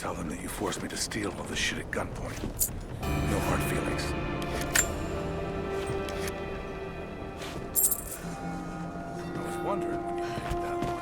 Tell them that you forced me to steal all this shit at gunpoint. No hard feelings. I was wondering when you picked that one.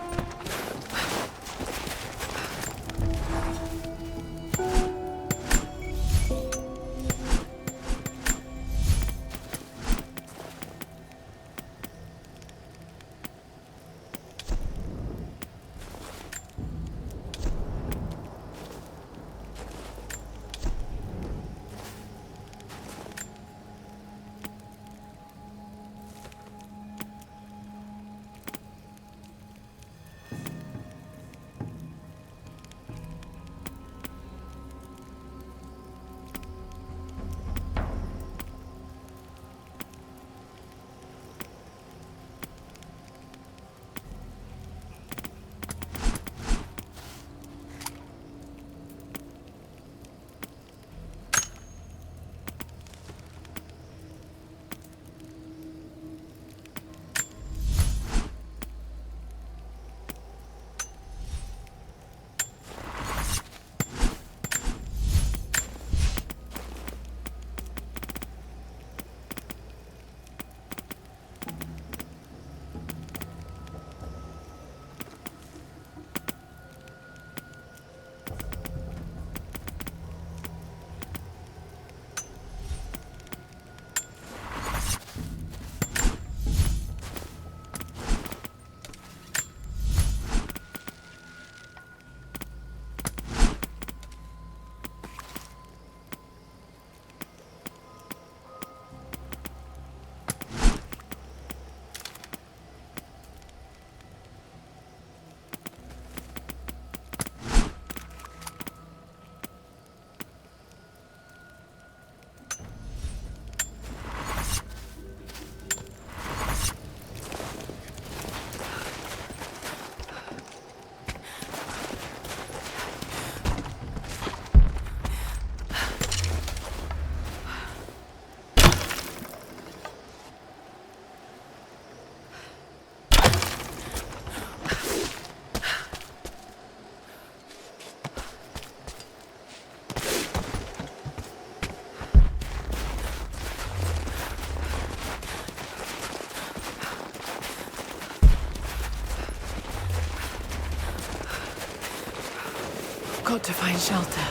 Got to find shelter.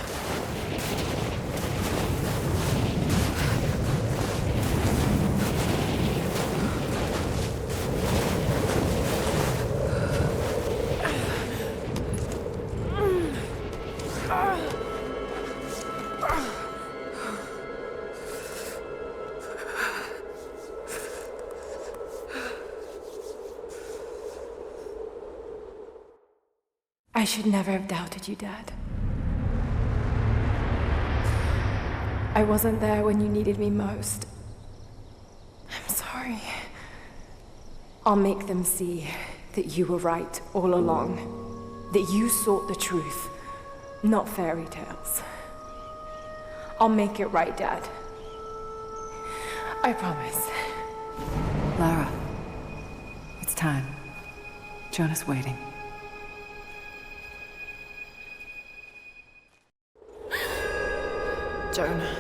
I should never have doubted you, Dad. I wasn't there when you needed me most. I'm sorry. I'll make them see that you were right all along. That you sought the truth, not fairy tales. I'll make it right, Dad. I promise. Lara, it's time. Jonah's waiting. Jonah.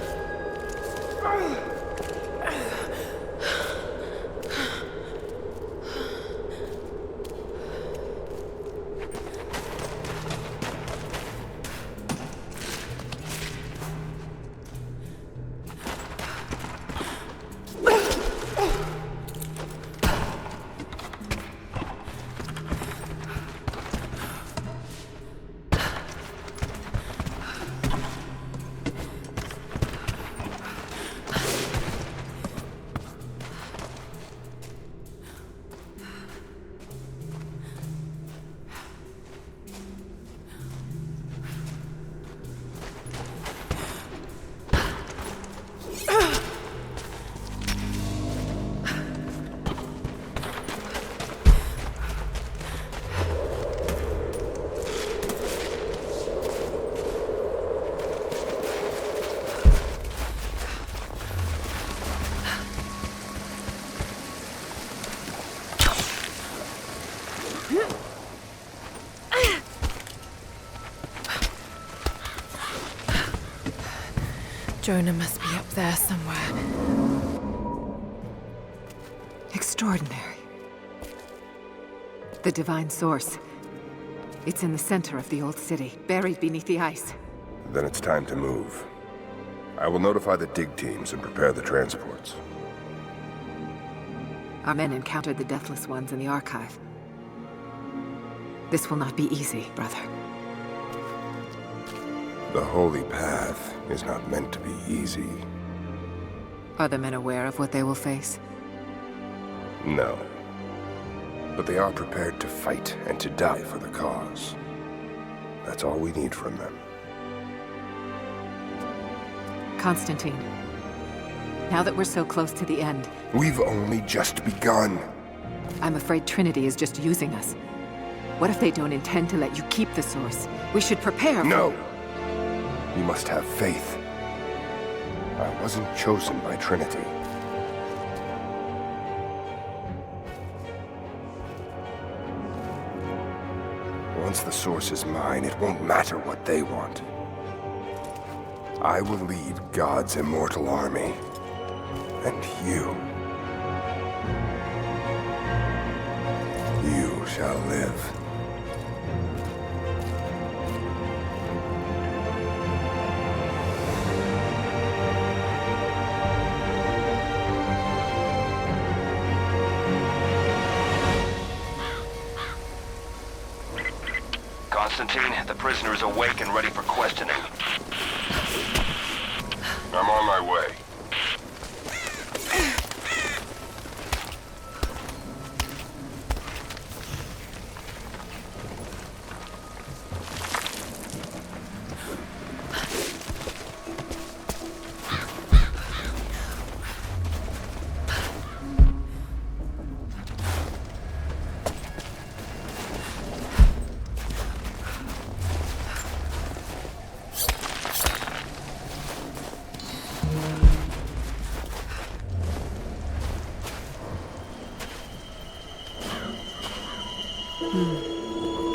Jonah must be up there somewhere. Extraordinary. The divine source. It's in the center of the old city, buried beneath the ice. Then it's time to move. I will notify the dig teams and prepare the transports. Our men encountered the Deathless Ones in the archive. This will not be easy, brother. The holy path is not meant to be easy. Are the men aware of what they will face? No. But they are prepared to fight and to die for the cause. That's all we need from them. Constantine, now that we're so close to the end, We've only just begun. I'm afraid Trinity is just using us. What if they don't intend to let you keep the source? We should prepare for... No! You must have faith. I wasn't chosen by Trinity. Once the source is mine, it won't matter what they want. I will lead God's immortal army. And you shall live. Constantine, the prisoner is awake and ready for questioning. I'm on my way.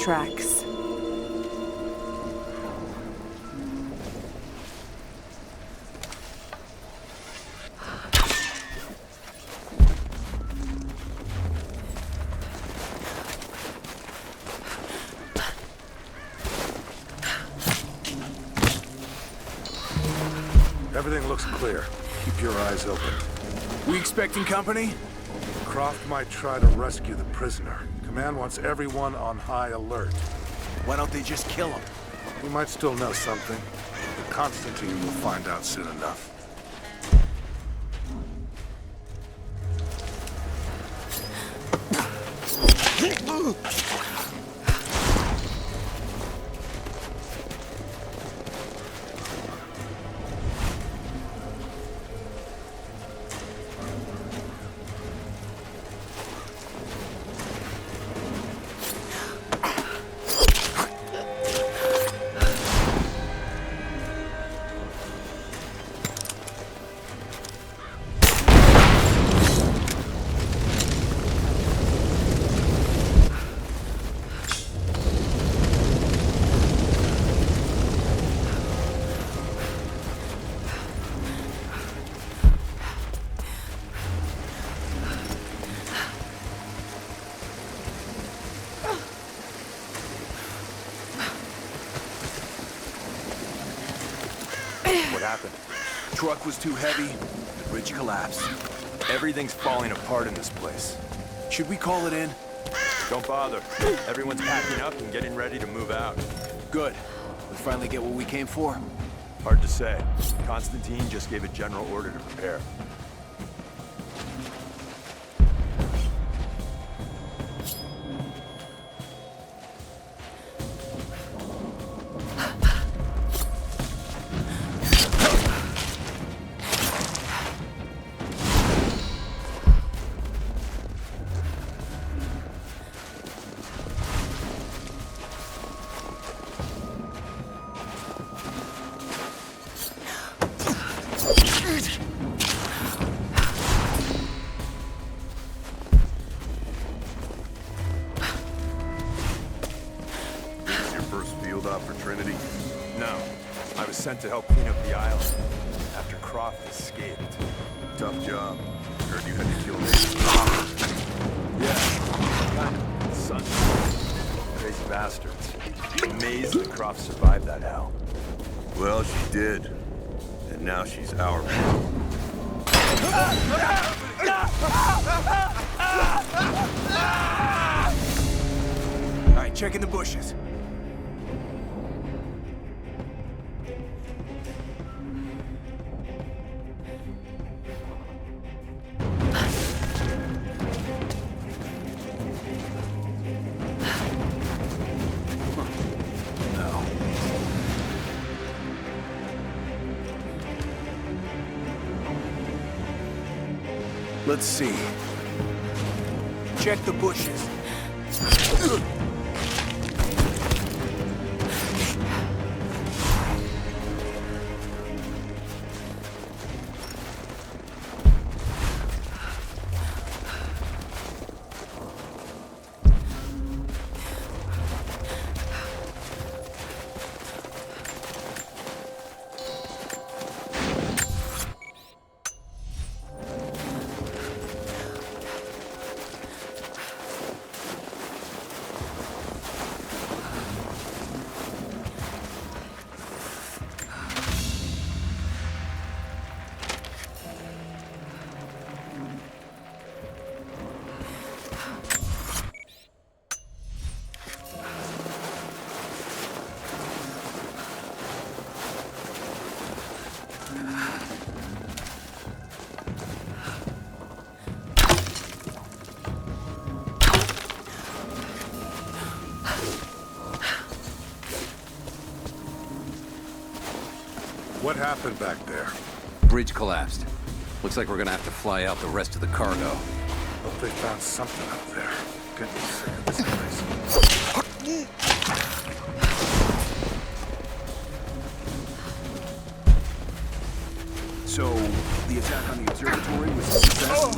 Tracks. Everything looks clear. Keep your eyes open. We expecting company? Croft might try to rescue the prisoner. Command wants everyone on high alert. Why don't they just kill him? We might still know something. But Constantine will find out soon enough. What happened? Truck was too heavy, the bridge collapsed. Everything's falling apart in this place. Should we call it in? Don't bother. Everyone's packing up and getting ready to move out. Good. We finally get what we came for? Hard to say. Constantine just gave a general order to prepare. For Trinity? No. I was sent to help clean up the island. After Croft escaped. Tough job. Heard you had to kill me. Yeah, kind of. Son. Crazy bastards. Amazed that Croft survived that hell. Well, she did. And now she's our man. All right, checking the bushes. Let's see. Check the bushes. What happened back there? Bridge collapsed. Looks like we're gonna have to fly out the rest of the cargo. Hope they found something up there. Getting sick of this place. So, the attack on the observatory was a success?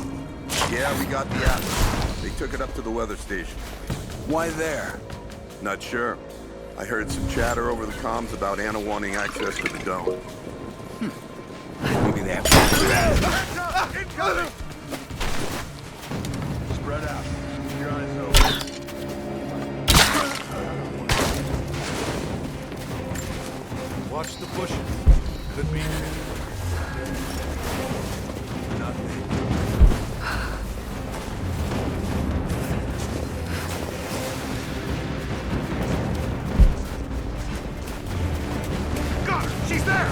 Yeah, we got the atlas. They took it up to the weather station. Why there? Not sure. I heard some chatter over the comms about Anna wanting access to the dome. Maybe they have... Incoming! Spread out. Keep your eyes open. Watch the bushes. Could be Nothing. Got her! She's there!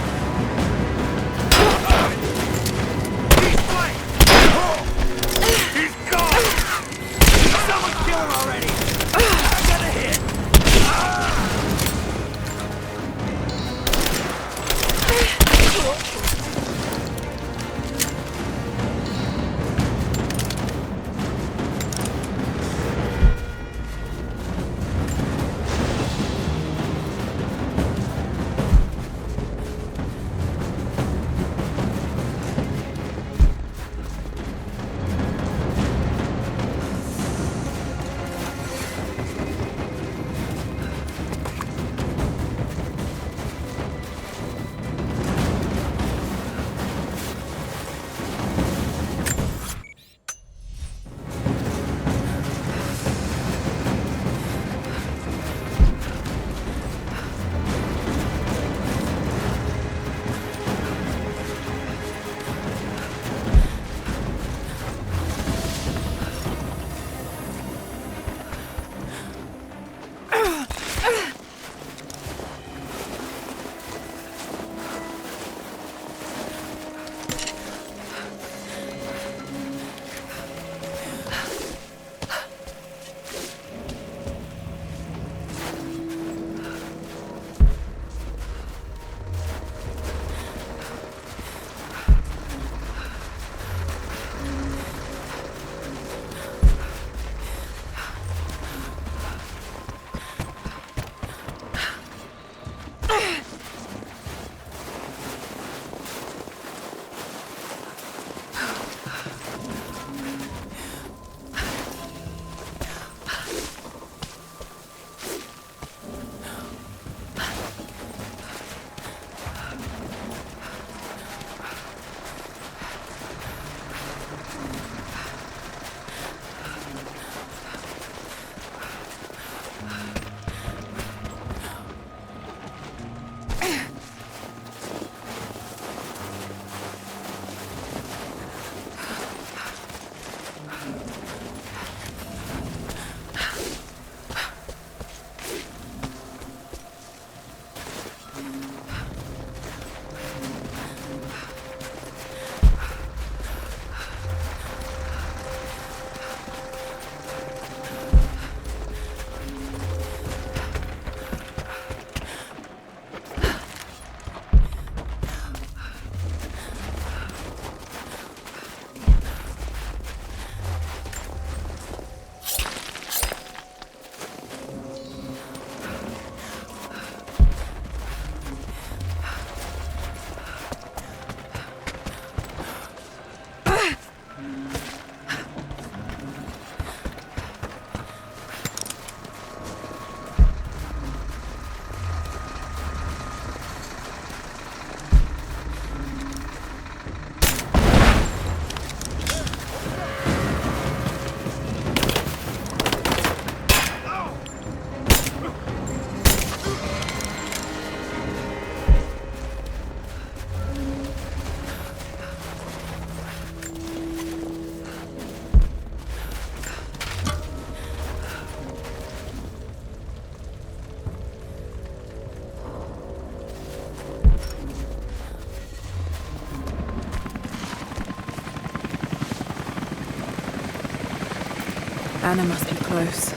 Anna must be close.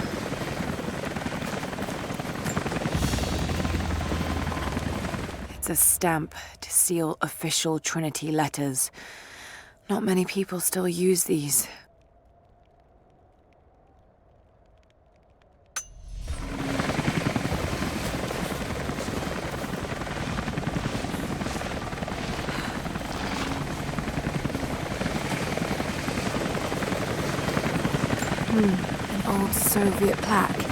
It's a stamp to seal official Trinity letters. Not many people still use these. An old Soviet plaque.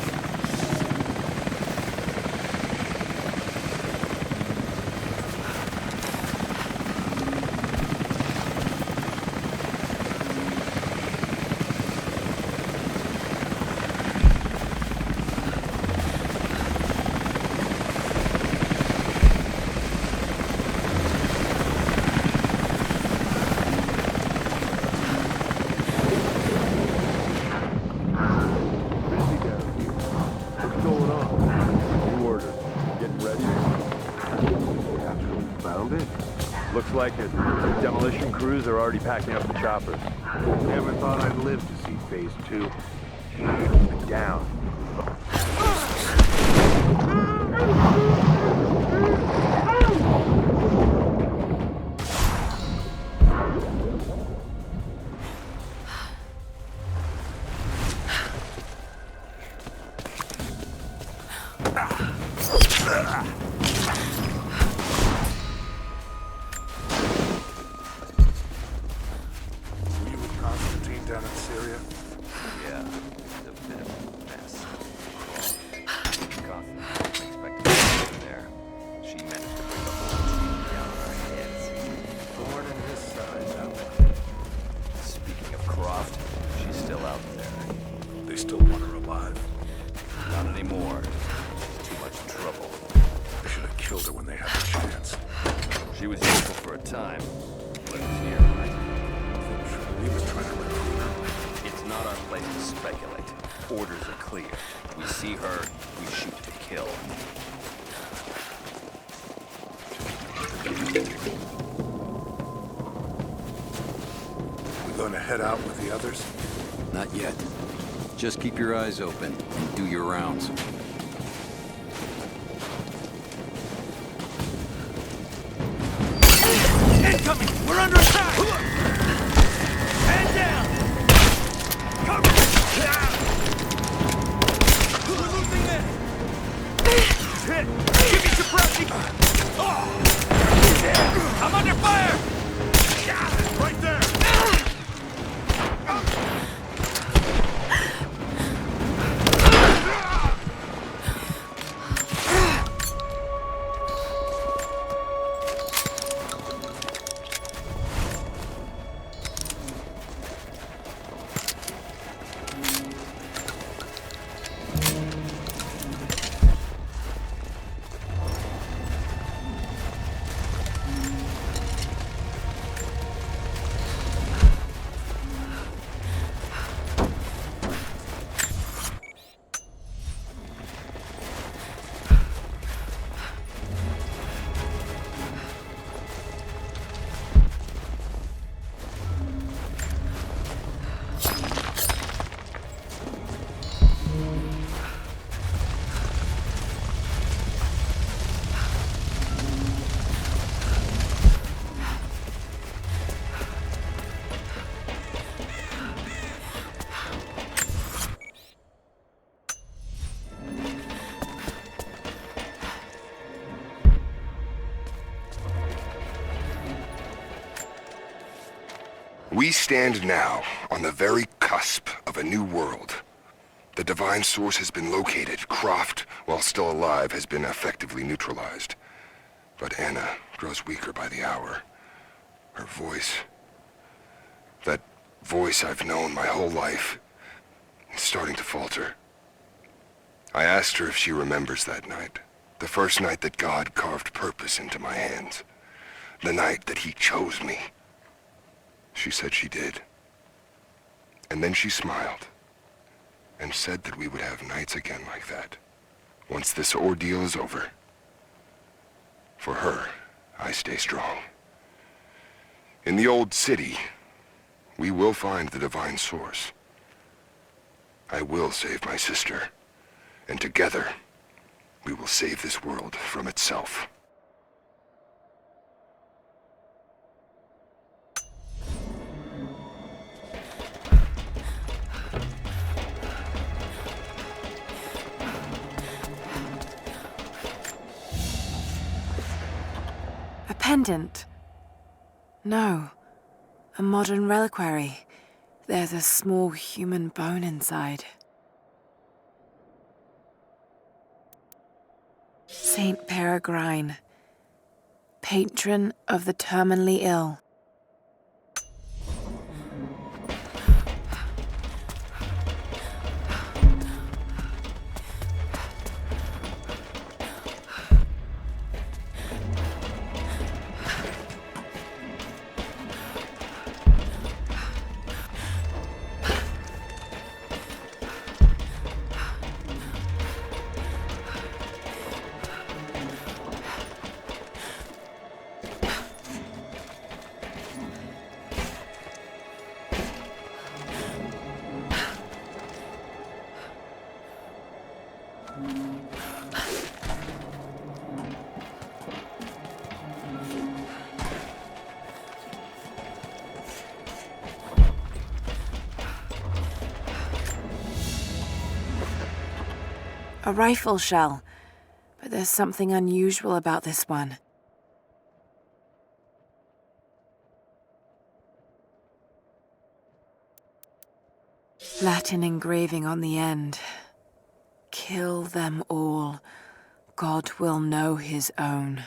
Looks like it. Demolition crews are already packing up the choppers. Never thought I'd live to see phase 2. Shoot me down. She was useful for a time, but it's here, right? He was trying to recruit her. It's not our place to speculate. Orders are clear. We see her, we shoot to kill. We gonna head out with the others? Not yet. Just keep your eyes open and do your rounds. Incoming! We're under attack! Hand down! Cover! We're losing this! Hit! Give me suppressing! I'm under fire! Right there! We stand now on the very cusp of a new world. The divine source has been located. Croft, while still alive, has been effectively neutralized. But Anna grows weaker by the hour. Her voice, that voice I've known my whole life, is starting to falter. I asked her if she remembers that night. The first night that God carved purpose into my hands. The night that he chose me. She said she did. And then she smiled and said that we would have nights again like that, once this ordeal is over. For her, I stay strong. In the old city, we will find the divine source. I will save my sister. And together, we will save this world from itself. A pendant? No. A modern reliquary. There's a small human bone inside. Saint Peregrine, patron of the terminally ill. A rifle shell, but there's something unusual about this one. Latin engraving on the end. Kill them all. God will know his own.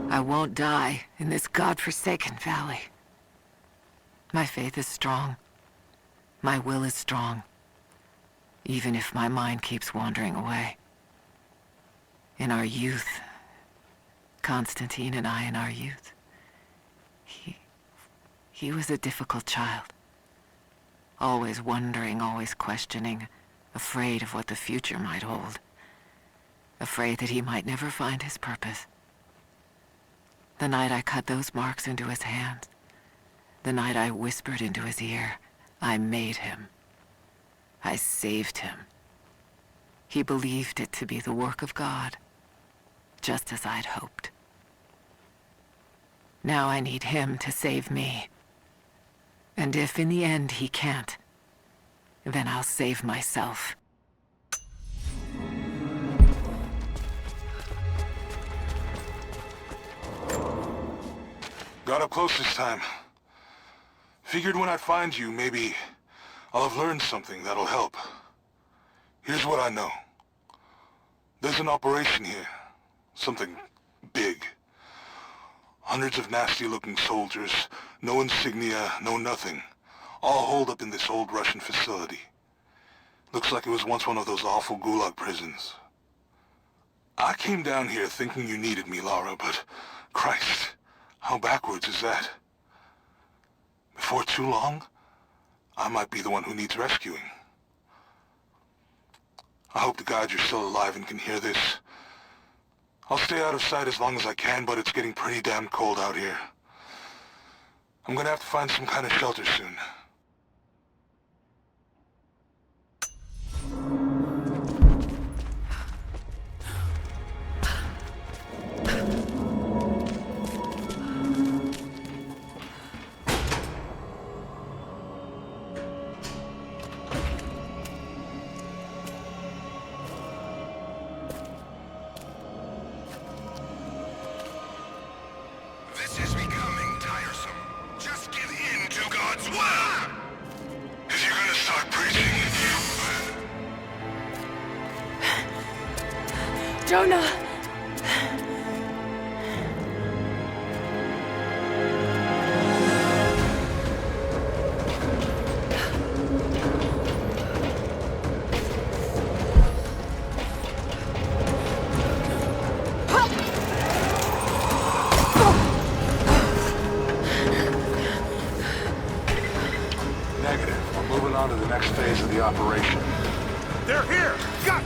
I won't die in this godforsaken valley. My faith is strong. My will is strong. Even if my mind keeps wandering away. In our youth, Constantine and I in our youth, he was a difficult child. Always wondering, always questioning, afraid of what the future might hold. Afraid that he might never find his purpose. The night I cut those marks into his hands, the night I whispered into his ear, I made him. I saved him. He believed it to be the work of God, just as I'd hoped. Now I need him to save me. And if in the end he can't, then I'll save myself. Got up close this time. Figured when I find you, maybe I'll have learned something that'll help. Here's what I know. There's an operation here. Something big. Hundreds of nasty-looking soldiers, no insignia, no nothing. All holed up in this old Russian facility. Looks like it was once one of those awful gulag prisons. I came down here thinking you needed me, Lara, but Christ, how backwards is that? Before too long, I might be the one who needs rescuing. I hope to God you're still alive and can hear this. I'll stay out of sight as long as I can, but it's getting pretty damn cold out here. I'm gonna have to find some kind of shelter soon. Jonah! the operation. They're here! Got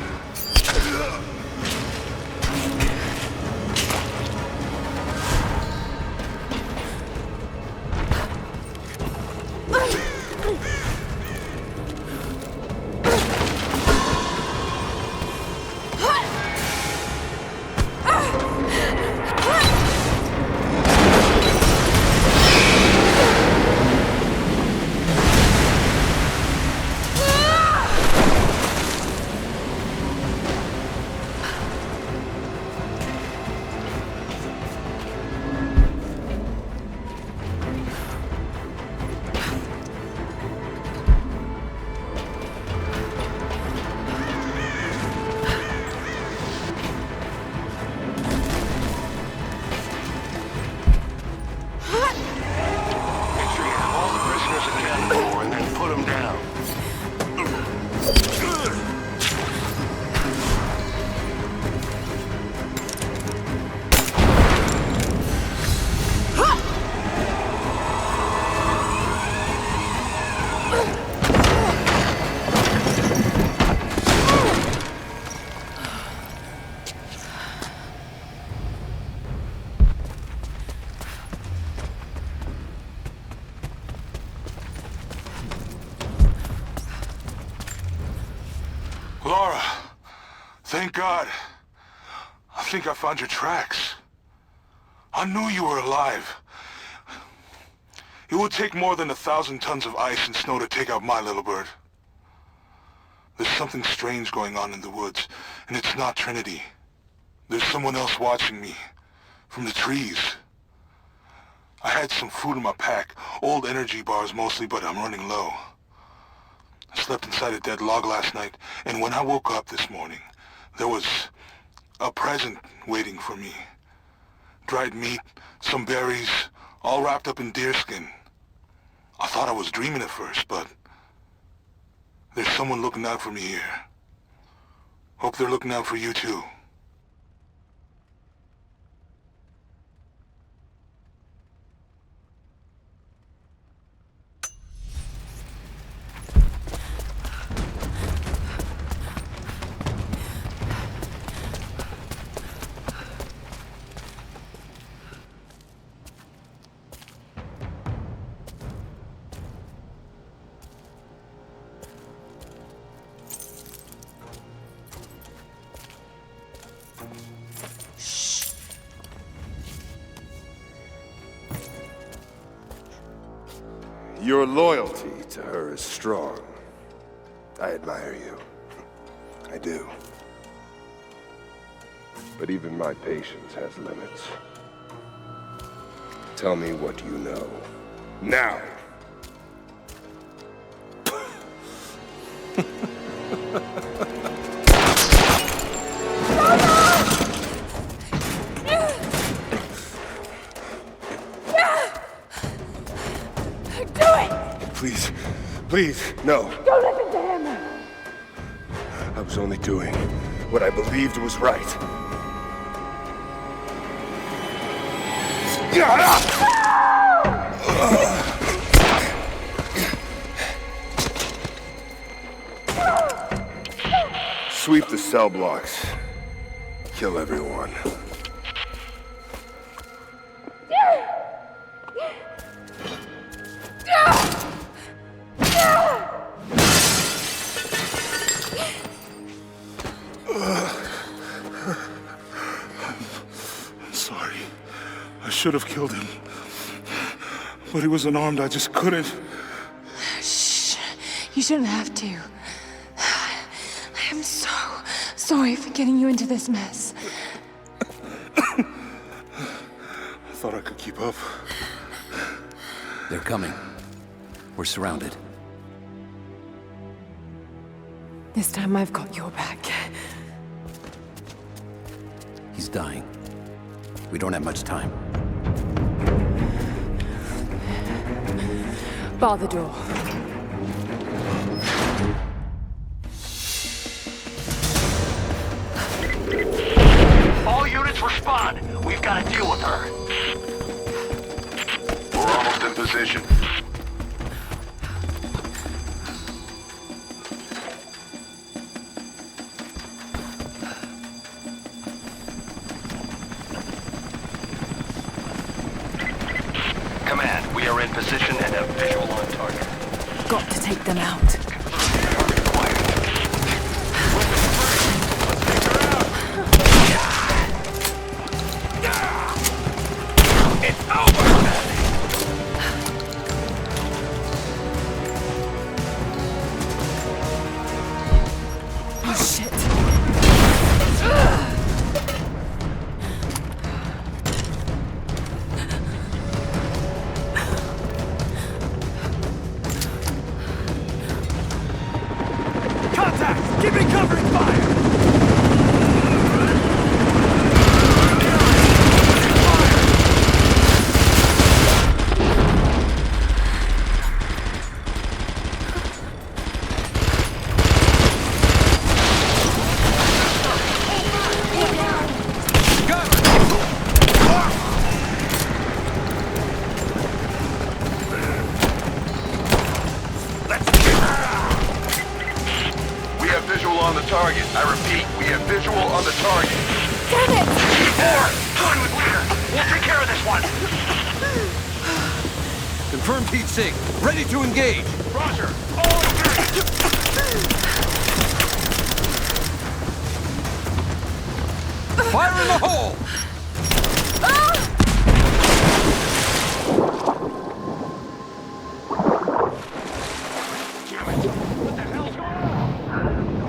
Laura, thank God. I think I found your tracks. I knew you were alive. It would take more than 1,000 tons of ice and snow to take out my little bird. There's something strange going on in the woods, and it's not Trinity. There's someone else watching me, from the trees. I had some food in my pack, old energy bars mostly, but I'm running low. I slept inside a dead log last night, and when I woke up this morning, there was a present waiting for me. Dried meat, some berries, all wrapped up in deerskin. I thought I was dreaming at first, but there's someone looking out for me here. Hope they're looking out for you too. Your loyalty to her is strong. I admire you. I do. But even my patience has limits. Tell me what you know. Now! Please, please, no. Don't listen to him! I was only doing what I believed was right. Sweep the cell blocks. Kill everyone. I should have killed him. But he was unarmed, I just couldn't. Shh. You shouldn't have to. I am so sorry for getting you into this mess. I thought I could keep up. They're coming. We're surrounded. This time I've got your back. He's dying. We don't have much time. Bar the door. All units respond. We've got to deal with her. We're almost in position. are in position and have visual on target. Got to take them out. It's over! Oh, shit. Contact! Keep me covering fire! We have visual on the target. I repeat, we have visual on the target. Damn it! Going with leader. We'll take care of this one. Confirmed heat sink. Ready to engage. Roger. All engaged. Fire in the hole! What the hell's going on?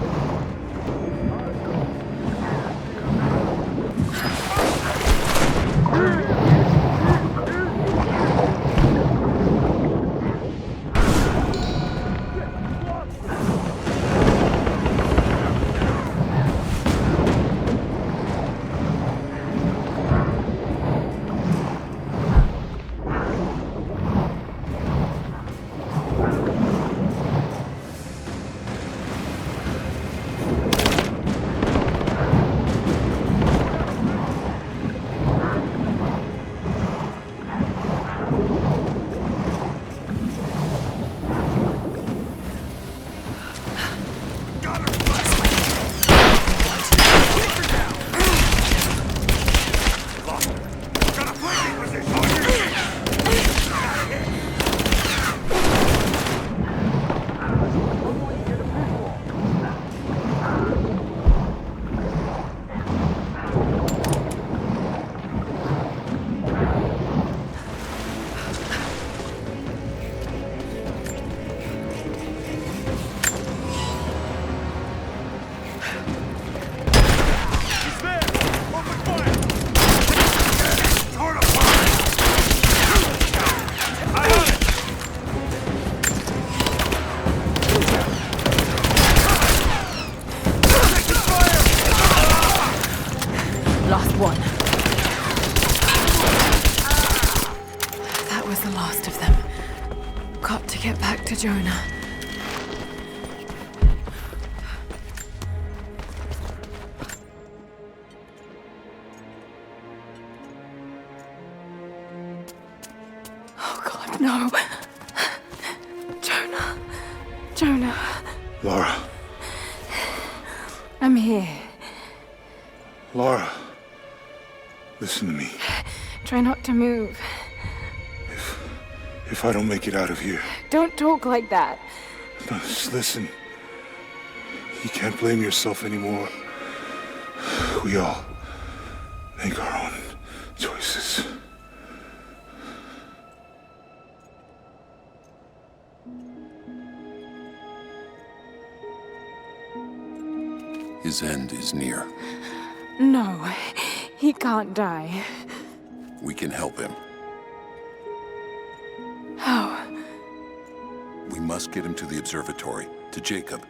Lost one. That was the last of them. Got to get back to Jonah. Oh God, no. Jonah. Jonah. Laura. I'm here. Laura. Listen to me. Try not to move. If I don't make it out of here, Don't talk like that. no, just listen. You can't blame yourself anymore. We all make our own choices. His end is near. No, he can't die. We can help him. How? We must get him to the observatory, to Jacob.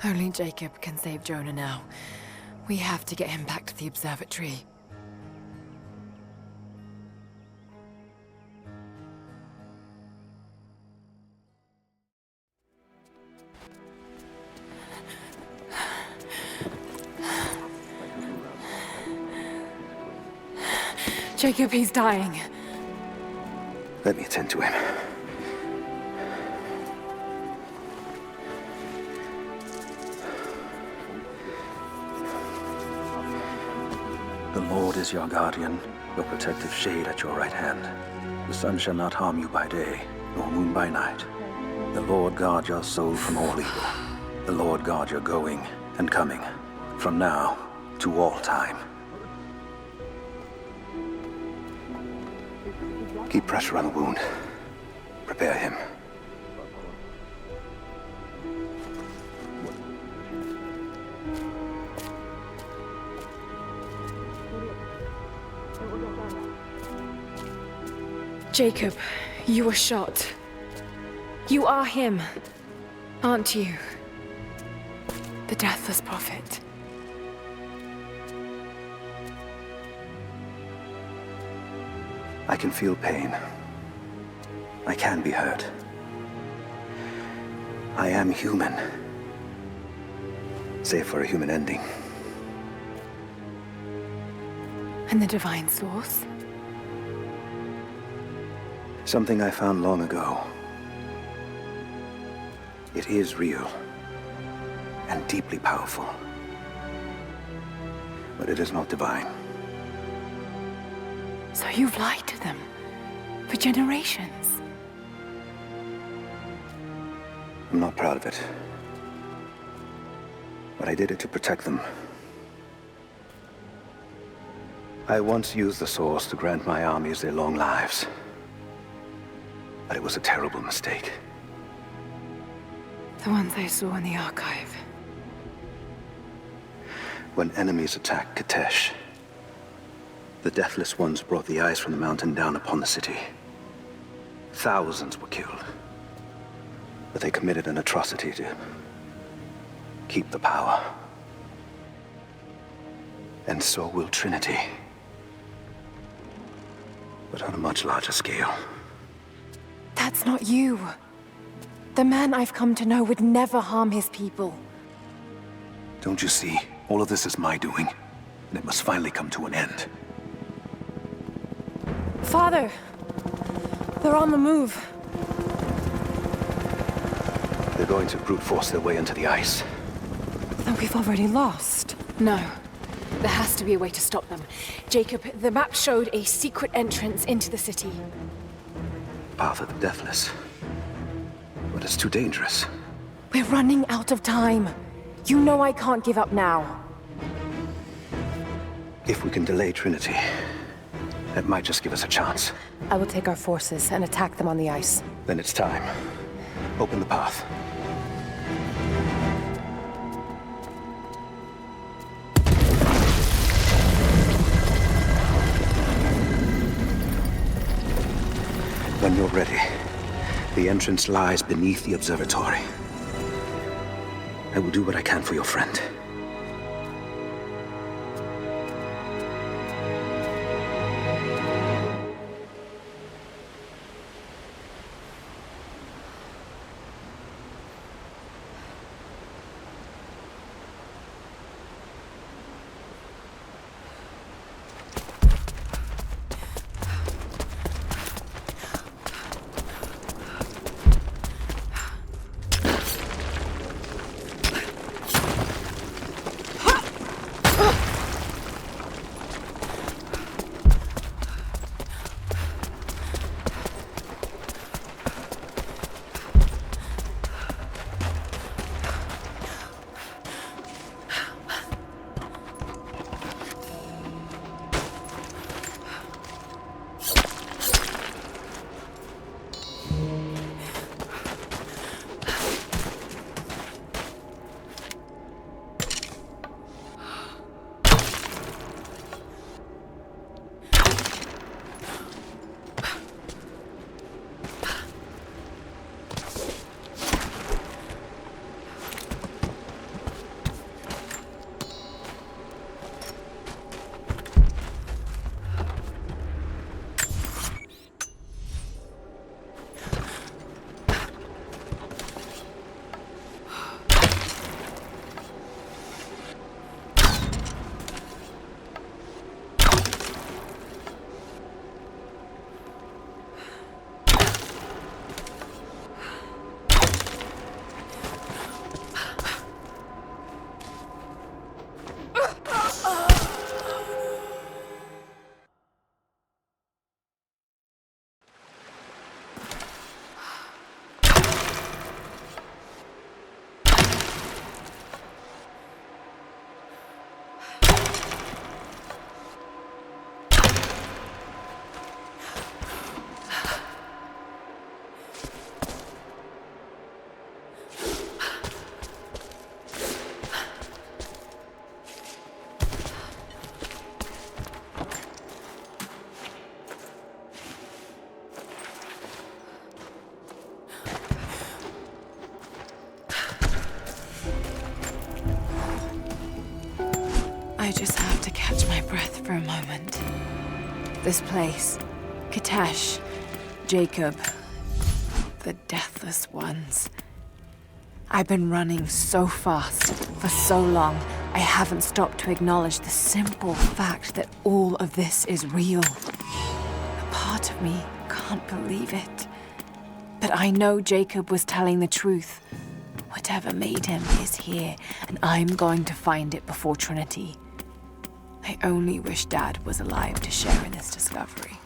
Only Jacob can save Jonah now. We have to get him back to the observatory. Jacob, he's dying. Let me attend to him. The Lord is your guardian, your protective shade at your right hand. The sun shall not harm you by day, nor moon by night. The Lord guard your soul from all evil. The Lord guard your going and coming, from now to all time. Keep pressure on the wound. Prepare him. Jacob, you were shot. You are him, aren't you? The Deathless Prophet. I can feel pain. I can be hurt. I am human. Save for a human ending. And the Divine Source? Something I found long ago. It is real. And deeply powerful. But it is not divine. So you've lied to them for generations. I'm not proud of it. But I did it to protect them. I once used the Source to grant my armies their long lives. But it was a terrible mistake. The ones I saw in the archive. When enemies attacked Katesh, the Deathless Ones brought the ice from the mountain down upon the city. Thousands were killed. But they committed an atrocity to keep the power. And so will Trinity. But on a much larger scale. That's not you. The man I've come to know would never harm his people. Don't you see? All of this is my doing. And it must finally come to an end. Father! They're on the move. They're going to brute force their way into the ice. Then we've already lost. No. There has to be a way to stop them. Jacob, the map showed a secret entrance into the city. Path of the Deathless. But it's too dangerous. We're running out of time. You know I can't give up now. If we can delay Trinity, that might just give us a chance. I will take our forces and attack them on the ice. Then it's time. Open the path. When you're ready, the entrance lies beneath the observatory. I will do what I can for your friend. breath for a moment. This place, Kitesh, Jacob, the Deathless Ones. I've been running so fast for so long, I haven't stopped to acknowledge the simple fact that all of this is real. A part of me can't believe it. But I know Jacob was telling the truth. Whatever made him is here, and I'm going to find it before Trinity. I only wish Dad was alive to share in this discovery.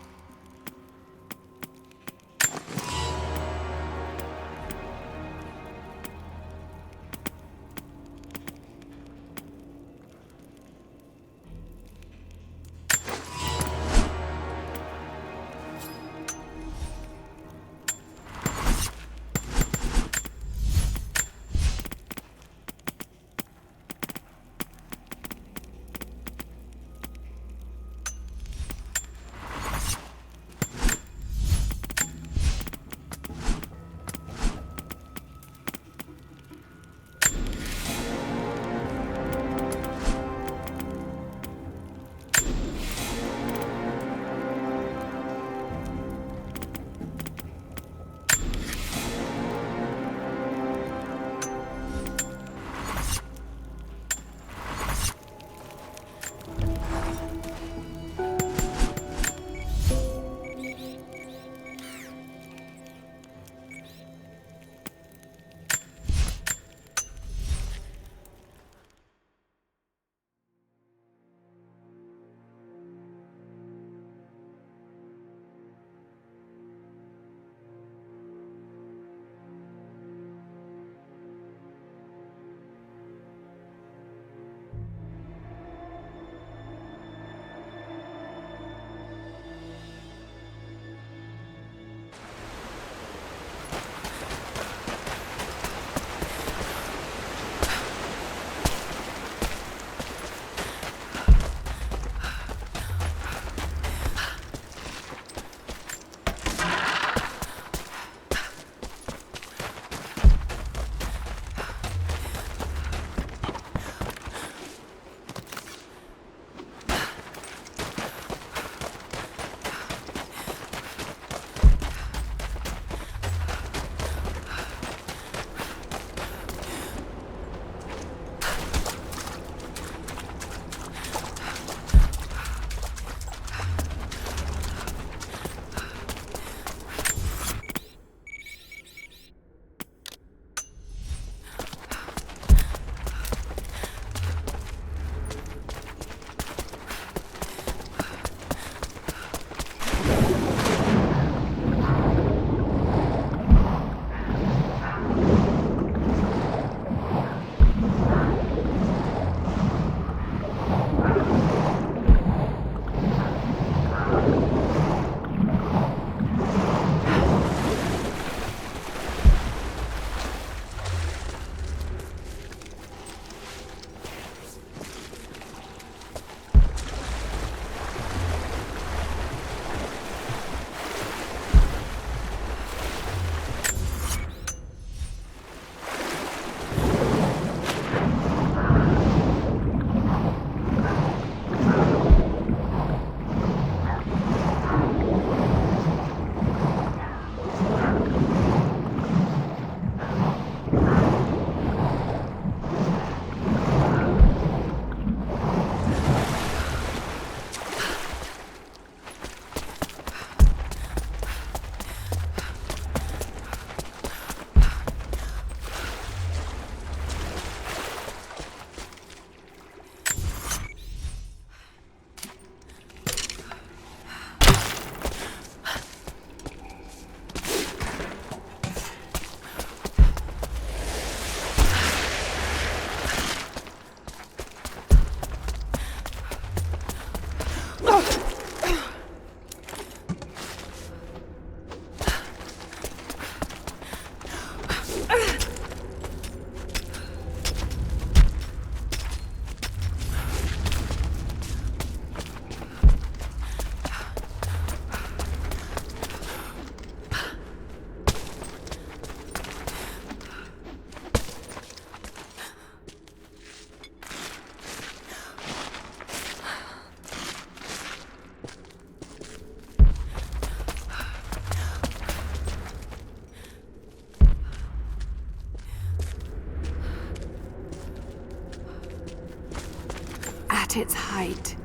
At its height,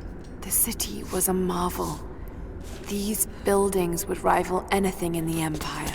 the city was a marvel. These buildings would rival anything in the Empire.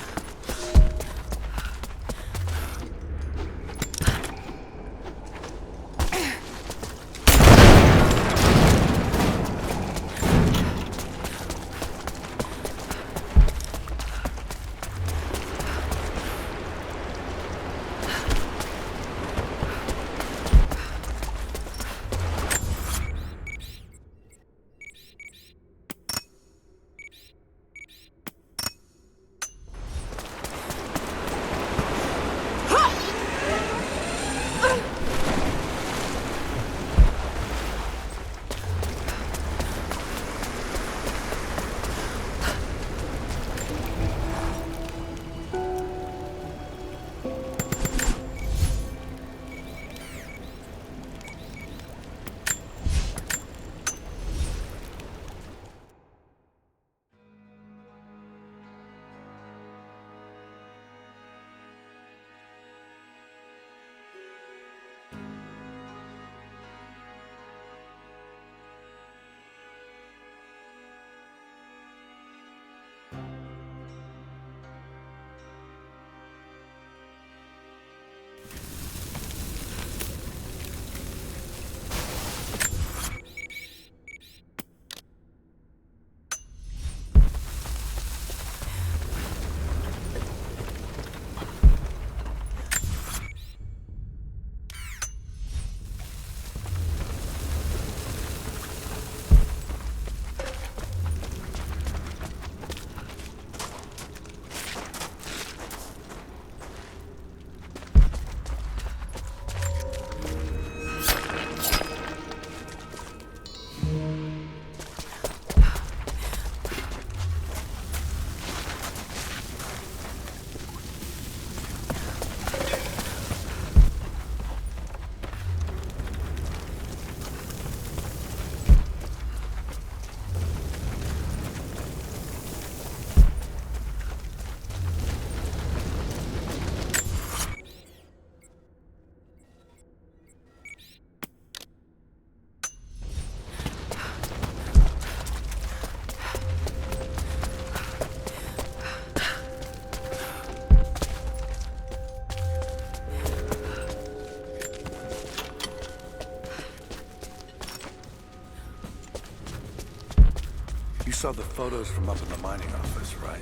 You saw the photos from up in the mining office, right?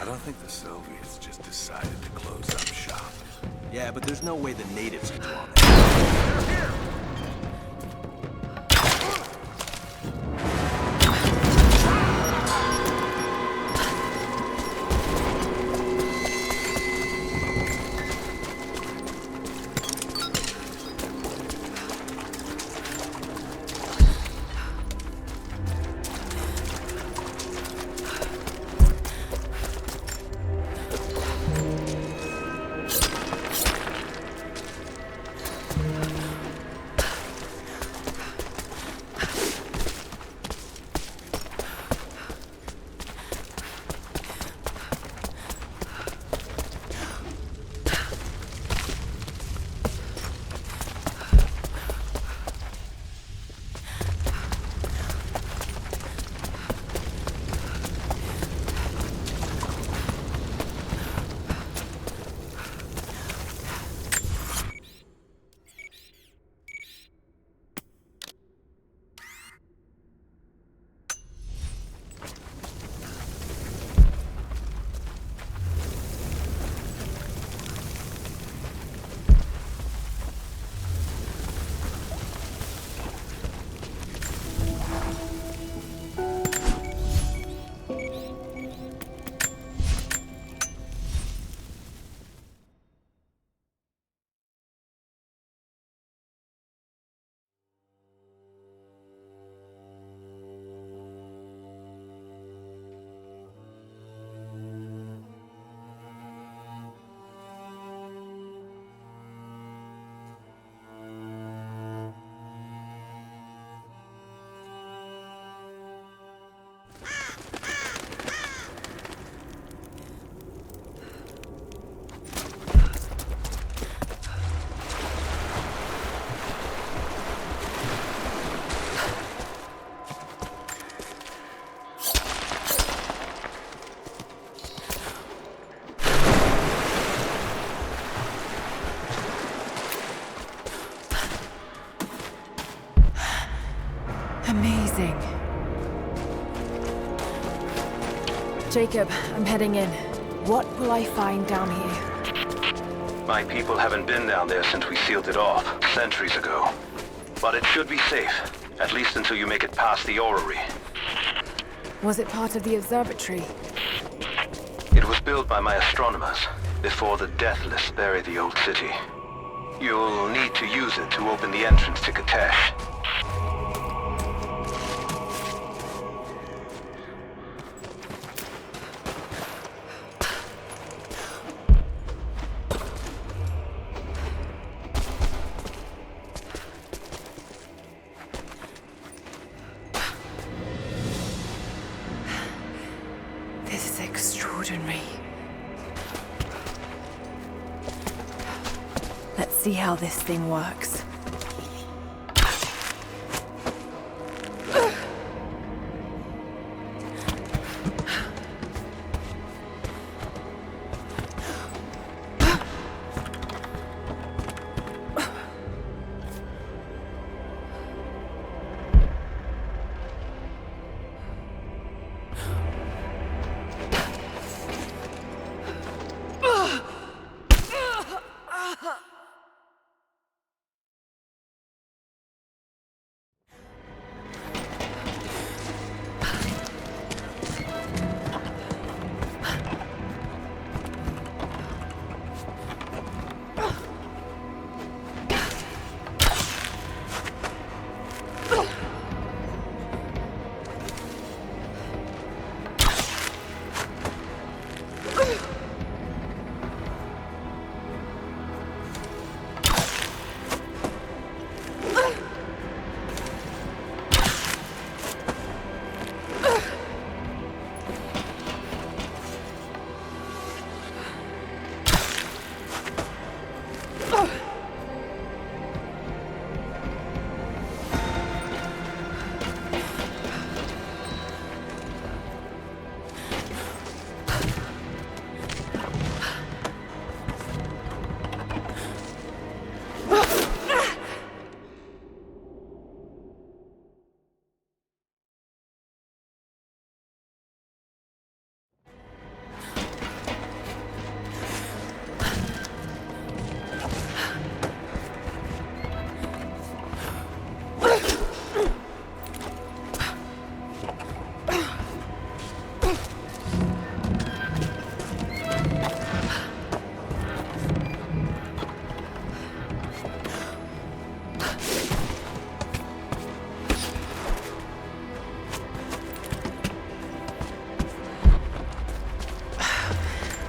I don't think the Soviets just decided to close up shop. Yeah, but there's no way the natives can do all that. They're here! Jacob, I'm heading in. What will I find down here? My people haven't been down there since we sealed it off, centuries ago. But it should be safe, at least until you make it past the orrery. Was it part of the observatory? It was built by my astronomers, before the Deathless buried the old city. You'll need to use it to open the entrance to Katesh. This is extraordinary. Let's see how this thing works.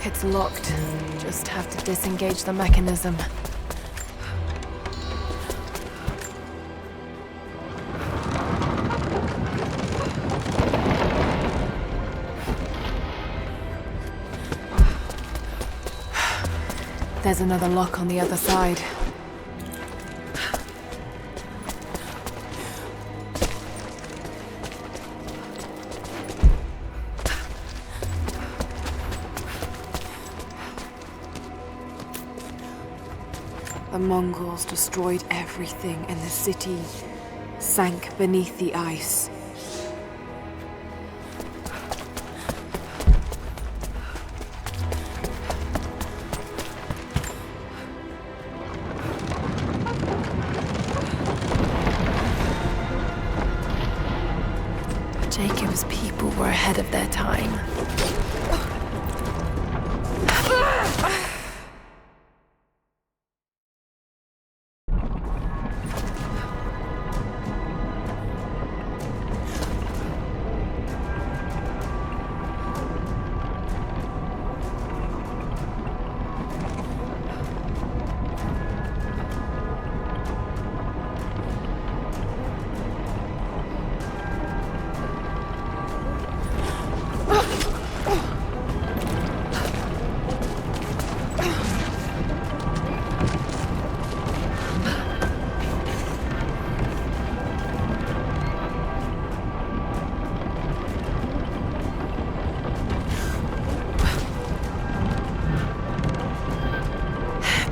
It's locked. Just have to disengage the mechanism. There's another lock on the other side. The Mongols destroyed everything, and the city sank beneath the ice. Jacob's people were ahead of their time.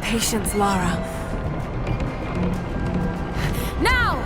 Patience, Lara. Now!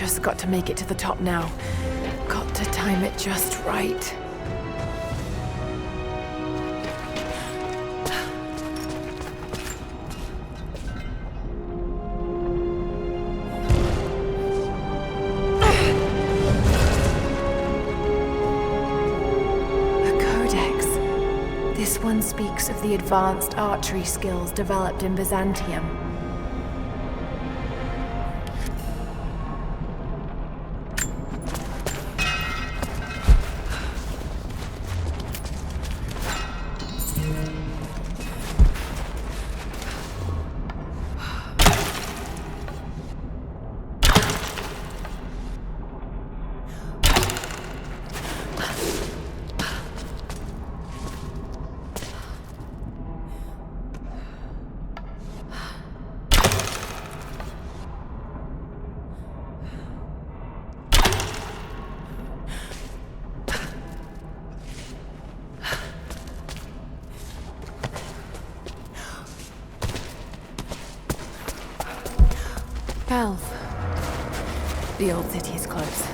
just got to make it to the top now. Got to time it just right. This one speaks of the advanced archery skills developed in Byzantium. Valve. The old city is close.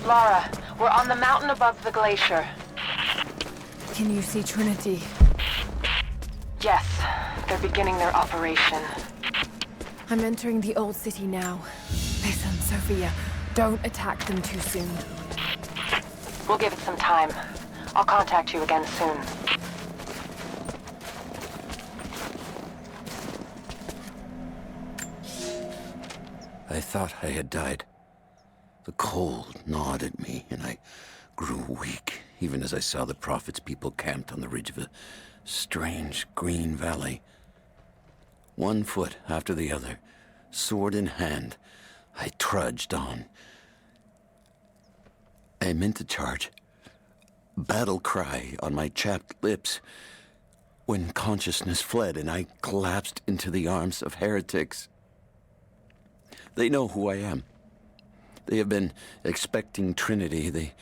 Lara, we're on the mountain above the glacier. Can you see Trinity? Yes, they're beginning their operation. I'm entering the old city now. Listen, Sophia, don't attack them too soon. We'll give it some time. I'll contact you again soon. I thought I had died. The cold gnawed at me, and I grew weak, even as I saw the Prophet's people camped on the ridge of a strange green valley. One foot after the other, sword in hand, I trudged on. I meant to charge, battle cry on my chapped lips, when consciousness fled and I collapsed into the arms of heretics. They know who I am. They have been expecting Trinity. They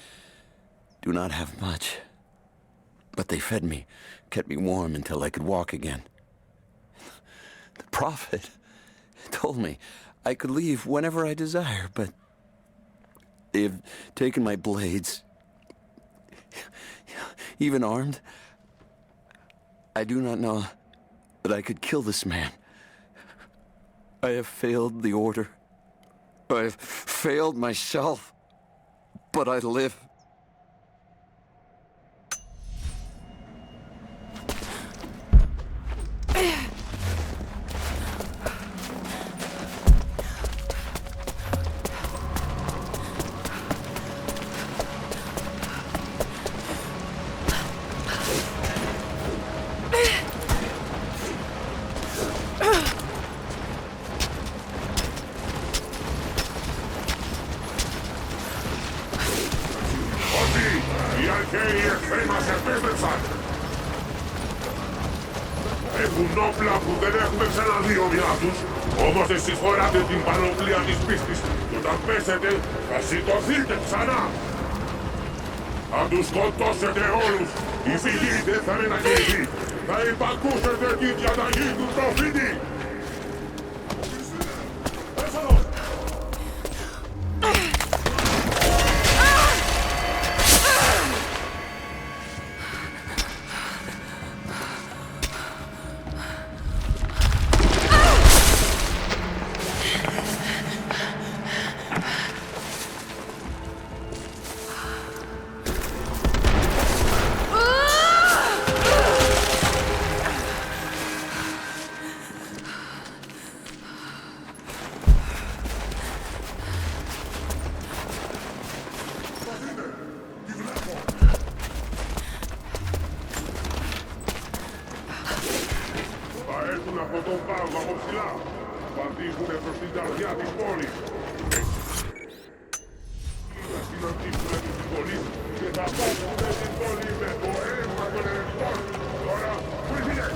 do not have much. But they fed me, kept me warm until I could walk again. The Prophet told me I could leave whenever I desire, but they have taken my blades, even armed. I do not know that I could kill this man. I have failed the order. I have failed myself, but I live. Έχουν όπλα που δεν έχουμε ξαναδεί ομοιά τους, όμως εσείς φοράτε την πανοπλία της πίστης και όταν πέσετε θα σηκωθείτε ξανά. Θα τους σκοτώσετε όλους, η φυγή δεν θα είναι αγγελική, θα υπακούσετε τη διαταγή του προφήτη. έρθουν από τον πάγο από ψηλά. Θα τύχουνε προς την καρδιά της πόλης. Θα συναντήσουνε τους συμπολίτες και θα κόψουνε την πόλη με το αίμα των ερευνών. Τώρα, φύγε!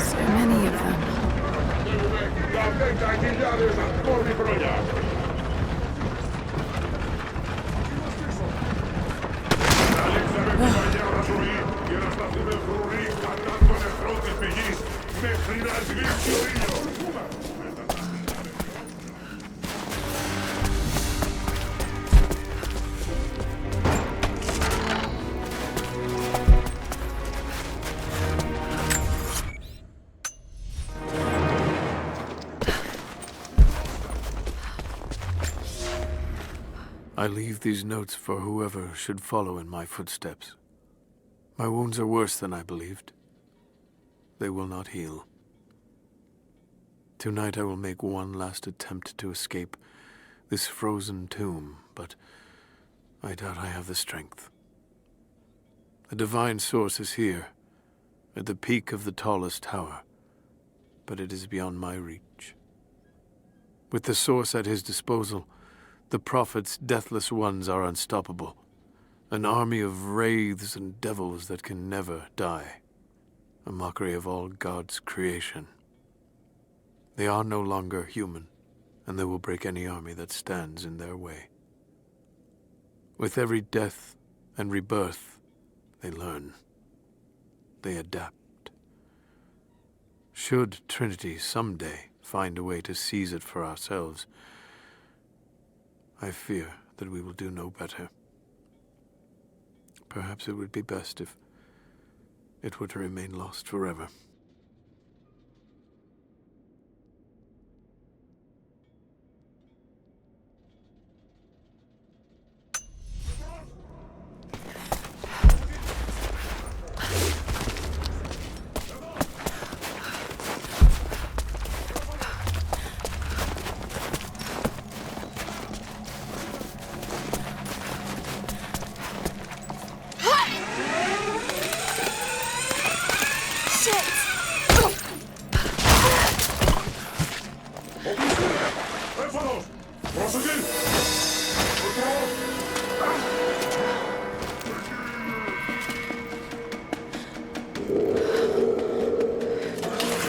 So many of them. I leave these notes for whoever should follow in my footsteps. My wounds are worse than I believed. They will not heal. Tonight I will make one last attempt to escape this frozen tomb, but I doubt I have the strength. The divine source is here, at the peak of the tallest tower, but it is beyond my reach. With the source at his disposal, the Prophet's deathless ones are unstoppable, an army of wraiths and devils that can never die, a mockery of all God's creation. They are no longer human, and they will break any army that stands in their way. With every death and rebirth, they learn. They adapt. Should Trinity someday find a way to seize it for ourselves, I fear that we will do no better. Perhaps it would be best if it were to remain lost forever.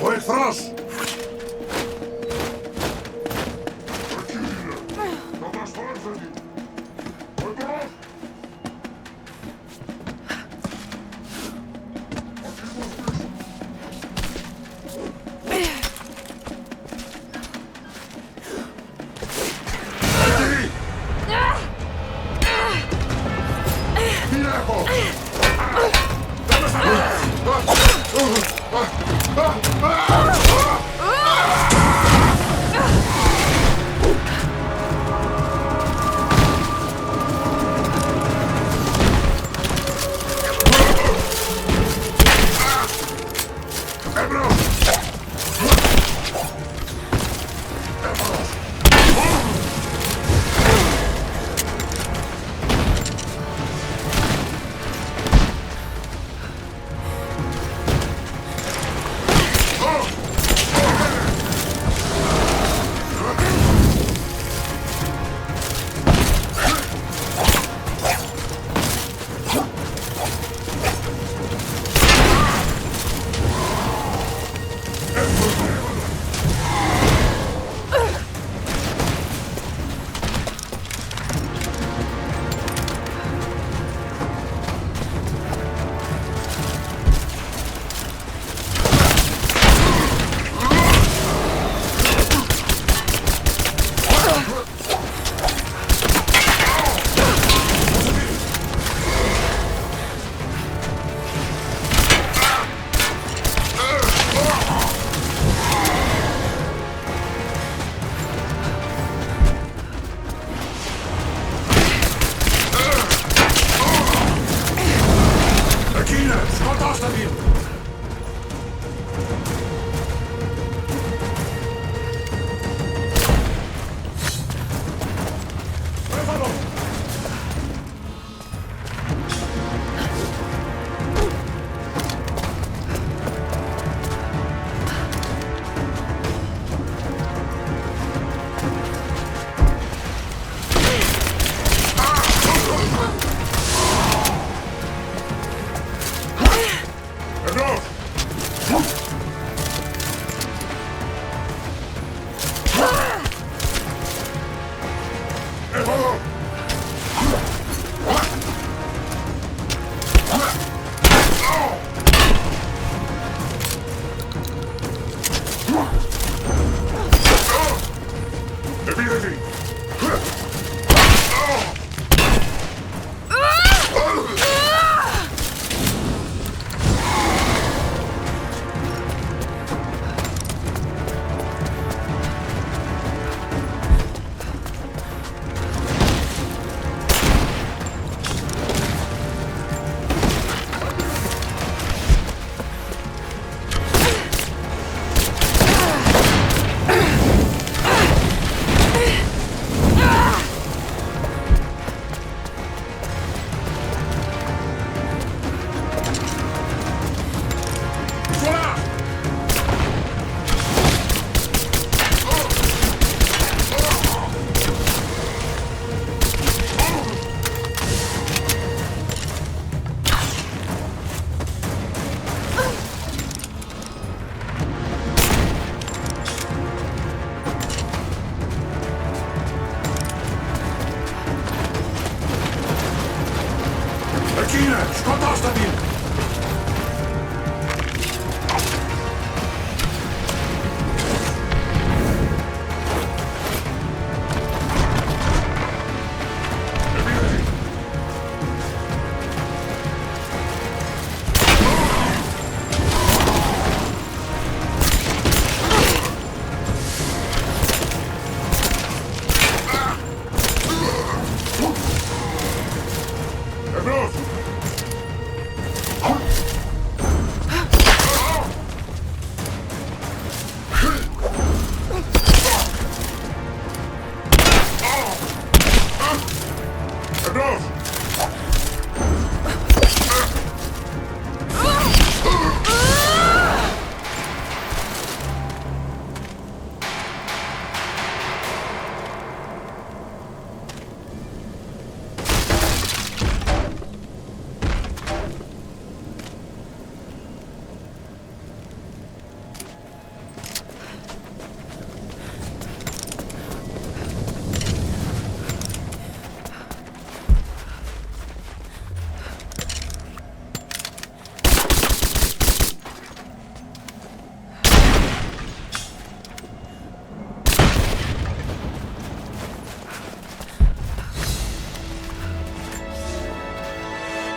Wait for us!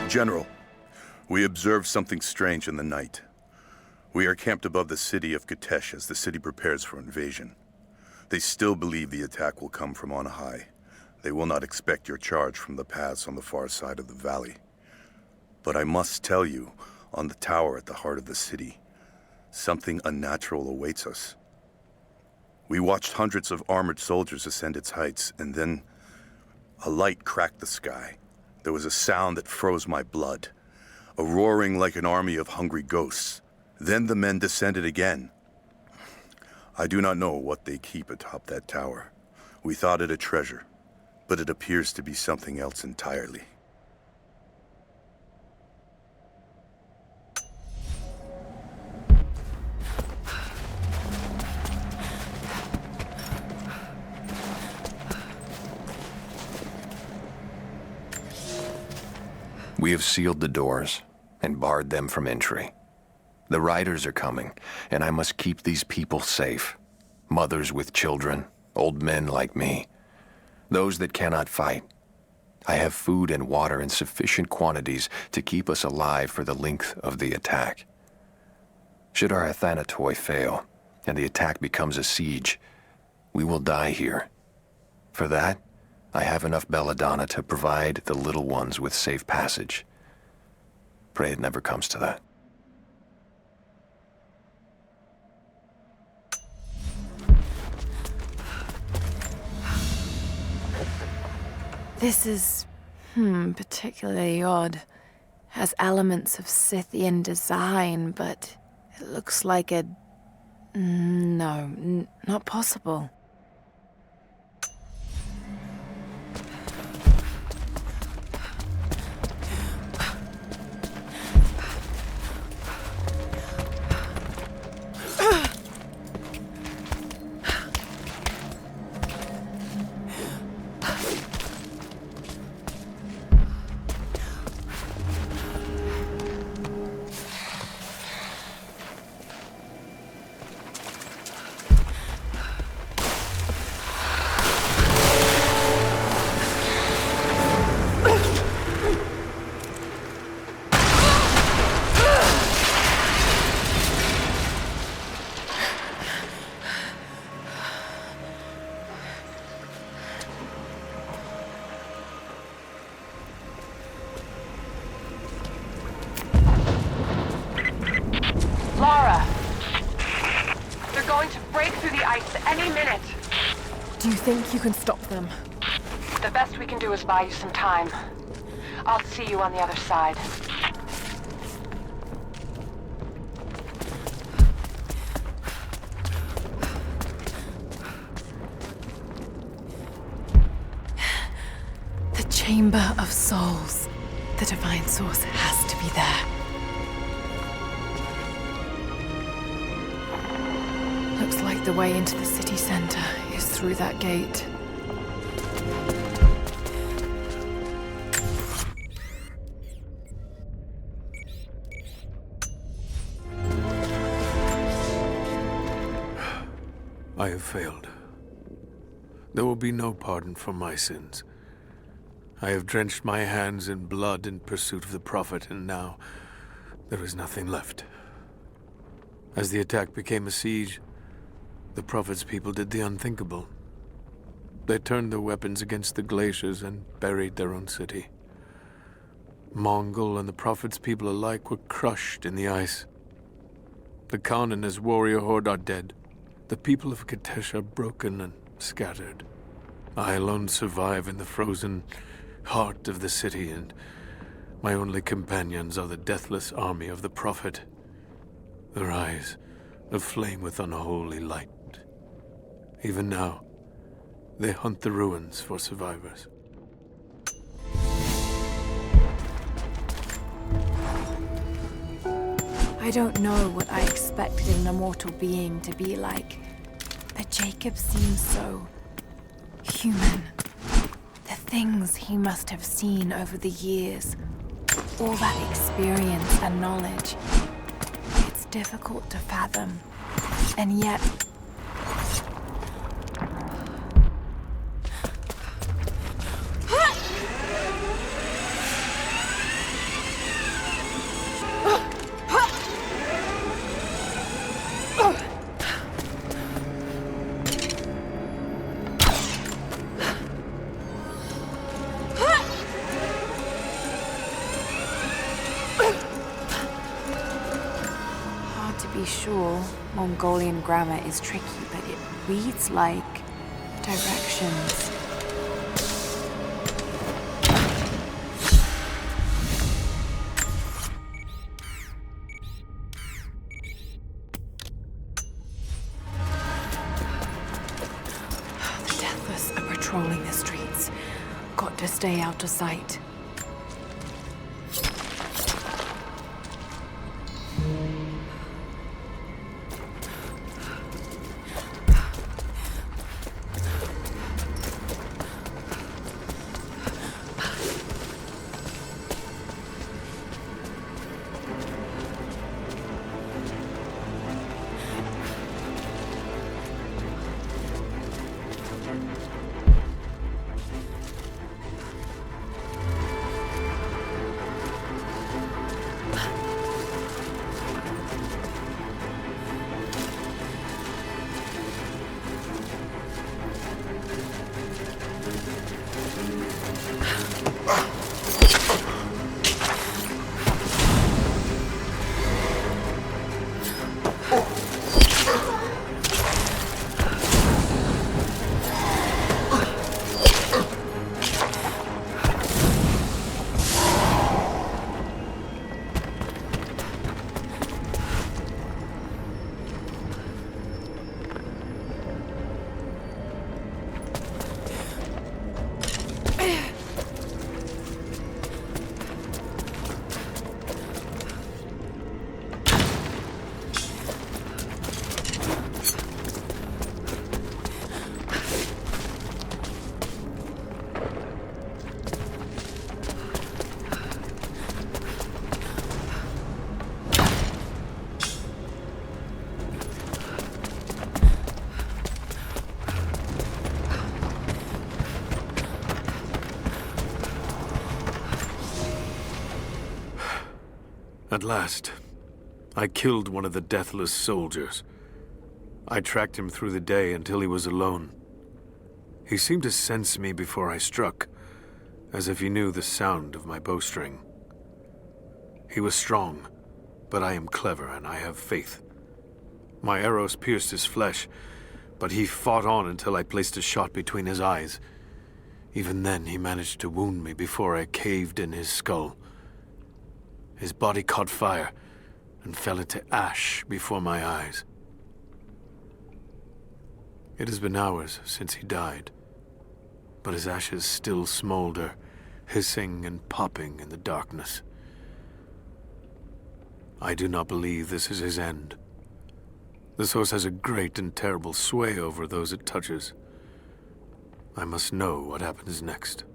General, we observed something strange in the night. We are camped above the city of Katesh as the city prepares for invasion. They still believe the attack will come from on high. They will not expect your charge from the paths on the far side of the valley. But I must tell you, on the tower at the heart of the city, something unnatural awaits us. We watched hundreds of armored soldiers ascend its heights, and then a light cracked the sky. There was a sound that froze my blood, a roaring like an army of hungry ghosts. Then the men descended again. I do not know what they keep atop that tower. We thought it a treasure, but it appears to be something else entirely. We have sealed the doors and barred them from entry. The Raiders are coming, and I must keep these people safe. Mothers with children, old men like me, those that cannot fight. I have food and water in sufficient quantities to keep us alive for the length of the attack. Should our Athanatoi fail, and the attack becomes a siege, we will die here. For that, I have enough belladonna to provide the little ones with safe passage. Pray it never comes to that. This is, particularly odd. Has elements of Scythian design, but it looks like a... No, not possible. Lara! They're going to break through the ice any minute. Do you think you can stop them? The best we can do is buy you some time. I'll see you on the other side. The Chamber of Souls. The Divine Source has to be there. Looks like the way into the city center is through that gate. I have failed. There will be no pardon for my sins. I have drenched my hands in blood in pursuit of the Prophet, and now there is nothing left. As the attack became a siege, the Prophet's people did the unthinkable. They turned their weapons against the glaciers and buried their own city. Mongol and the Prophet's people alike were crushed in the ice. The Khan and his warrior horde are dead. The people of Katesh are broken and scattered. I alone survive in the frozen heart of the city, and my only companions are the deathless army of the Prophet, their eyes aflame with unholy light. Even now, they hunt the ruins for survivors. I don't know what I expected an immortal being to be like, but Jacob seems so human. The things he must have seen over the years, all that experience and knowledge, it's difficult to fathom, and yet... be sure, Mongolian grammar is tricky, but it reads like directions. The Deathless are patrolling the streets. Got to stay out of sight. At last, I killed one of the Deathless soldiers. I tracked him through the day until he was alone. He seemed to sense me before I struck, as if he knew the sound of my bowstring. He was strong, but I am clever and I have faith. My arrows pierced his flesh, but he fought on until I placed a shot between his eyes. Even then, he managed to wound me before I caved in his skull. His body caught fire and fell into ash before my eyes. It has been hours since he died, but his ashes still smolder, hissing and popping in the darkness. I do not believe this is his end. The source has a great and terrible sway over those it touches. I must know what happens next.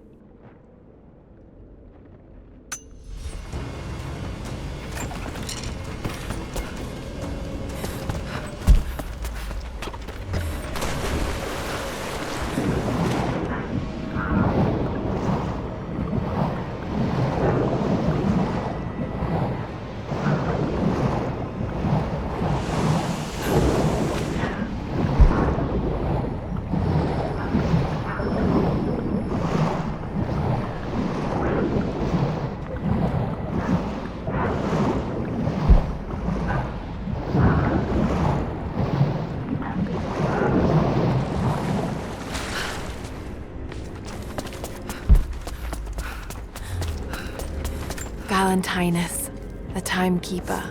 Valentinus, the timekeeper.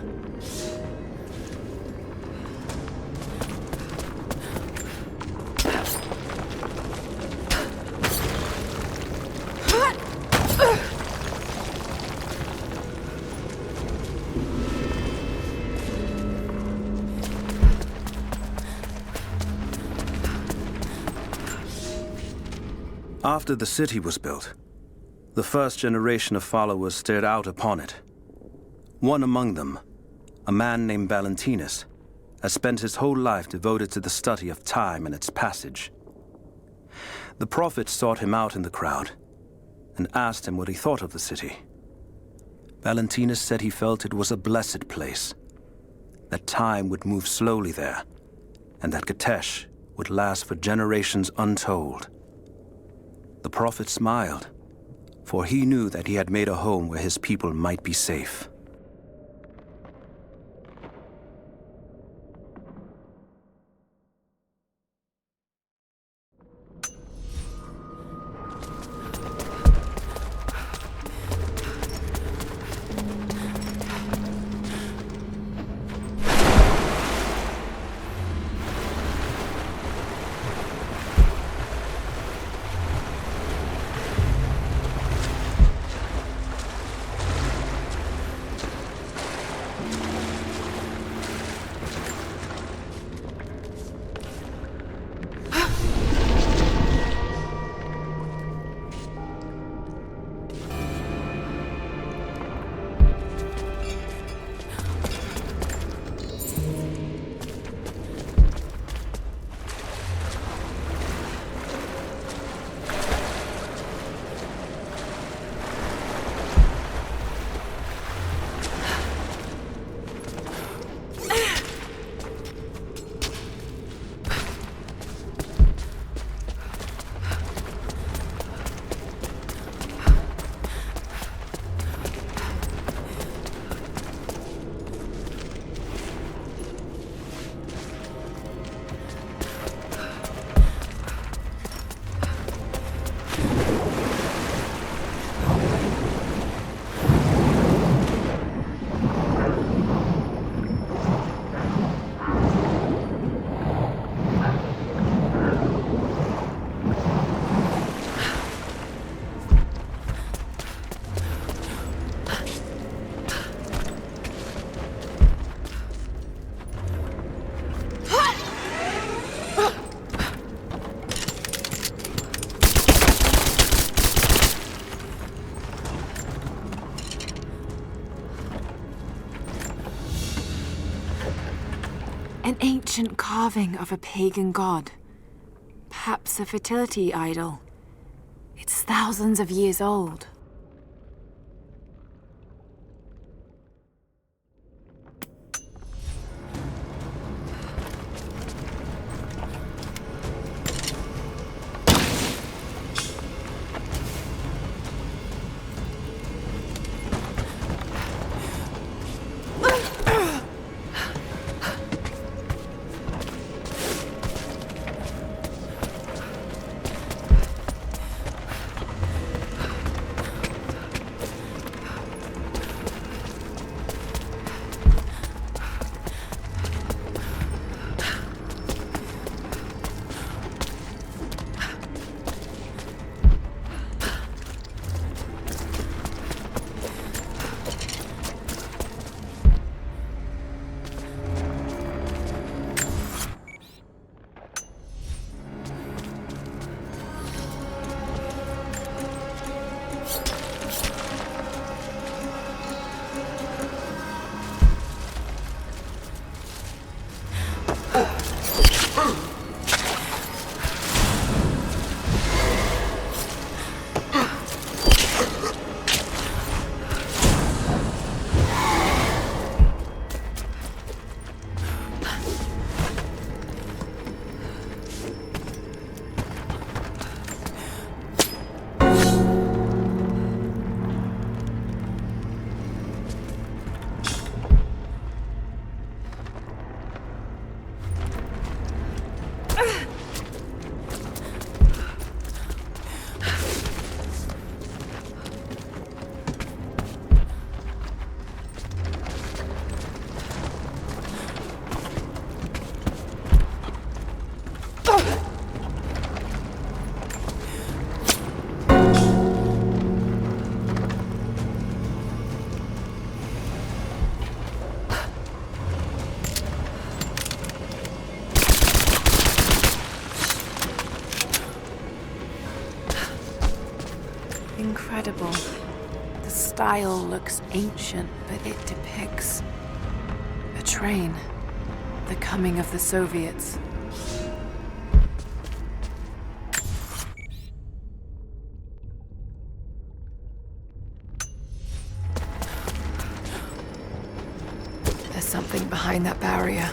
After the city was built, the first generation of followers stared out upon it. One among them, a man named Valentinus, has spent his whole life devoted to the study of time and its passage. The prophet sought him out in the crowd and asked him what he thought of the city. Valentinus said he felt it was a blessed place, that time would move slowly there, and that Kitezh would last for generations untold. The prophet smiled, for he knew that he had made a home where his people might be safe. An ancient carving of a pagan god. Perhaps a fertility idol. It's thousands of years old. Incredible. The style looks ancient, but it depicts a train. The coming of the Soviets. There's something behind that barrier.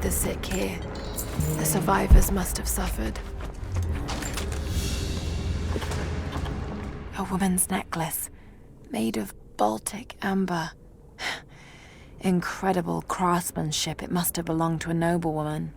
the sick here. The survivors must have suffered. A woman's necklace, made of Baltic amber. Incredible craftsmanship. It must have belonged to a noblewoman.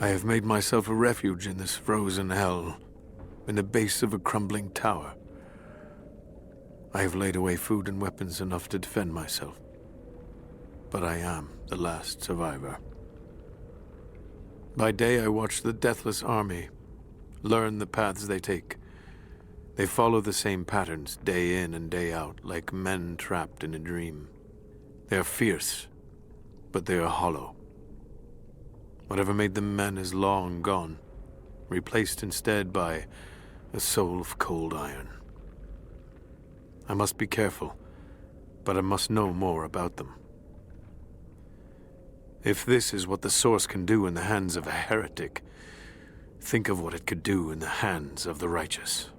I have made myself a refuge in this frozen hell, in the base of a crumbling tower. I have laid away food and weapons enough to defend myself. But I am the last survivor. By day I watch the deathless army, learn the paths they take. They follow the same patterns day in and day out, like men trapped in a dream. They are fierce, but they are hollow. Whatever made them men is long gone, replaced instead by a soul of cold iron. I must be careful, but I must know more about them. If this is what the Source can do in the hands of a heretic, think of what it could do in the hands of the righteous.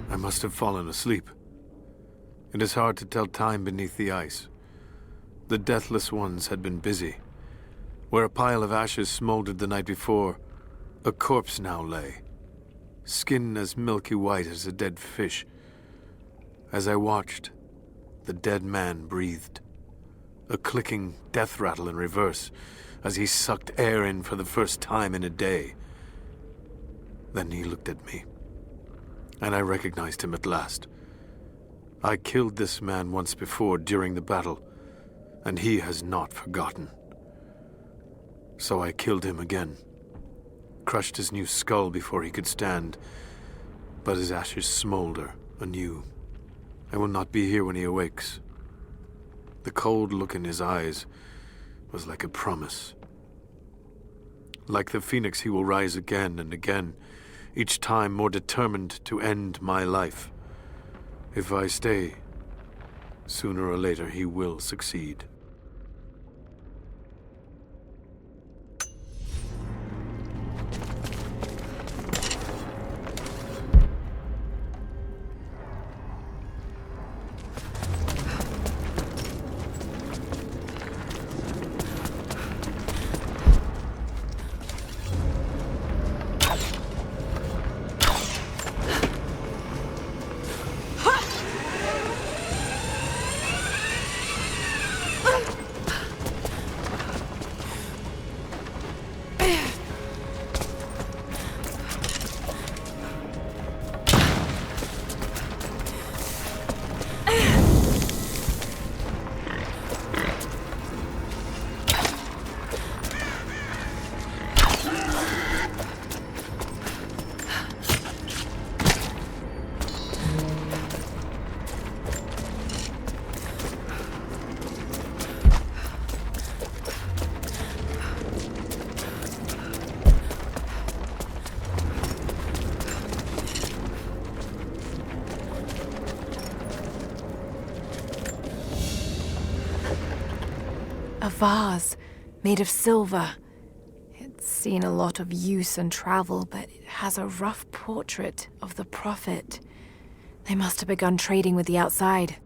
I must have fallen asleep. It is hard to tell time beneath the ice. The deathless ones had been busy. Where a pile of ashes smoldered the night before, a corpse now lay, skin as milky white as a dead fish. As I watched, the dead man breathed, a clicking death rattle in reverse as he sucked air in for the first time in a day. Then he looked at me, and I recognized him at last. I killed this man once before during the battle, and he has not forgotten. So I killed him again, crushed his new skull before he could stand, but his ashes smolder anew. I will not be here when he awakes. The cold look in his eyes was like a promise. Like the phoenix, he will rise again and again, each time more determined to end my life. If I stay, sooner or later he will succeed. A vase made of silver. It's seen a lot of use and travel, but it has a rough portrait of the Prophet. They must have begun trading with the outside.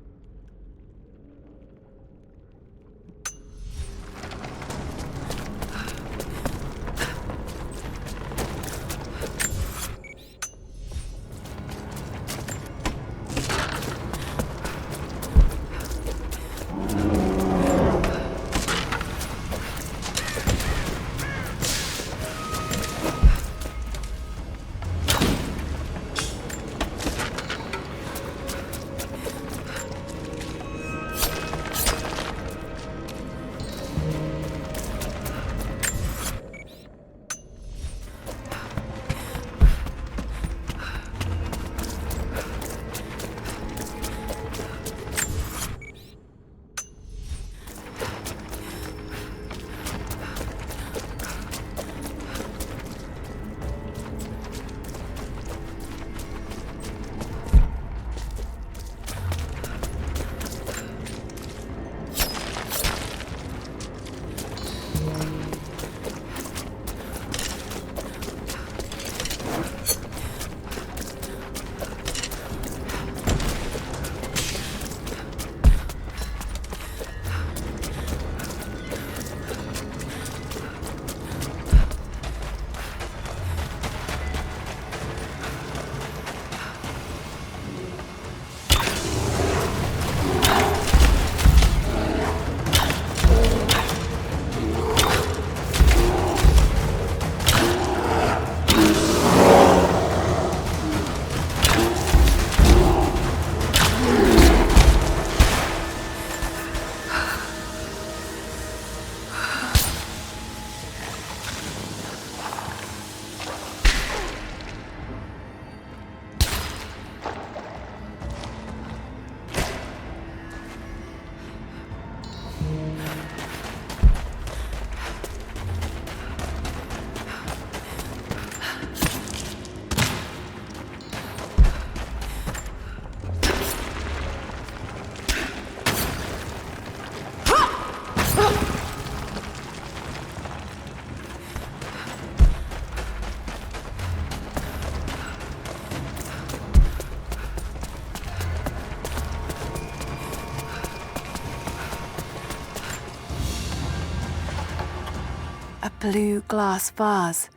Blue glass vase,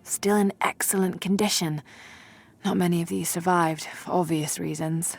still in excellent condition. Not many of these survived, for obvious reasons.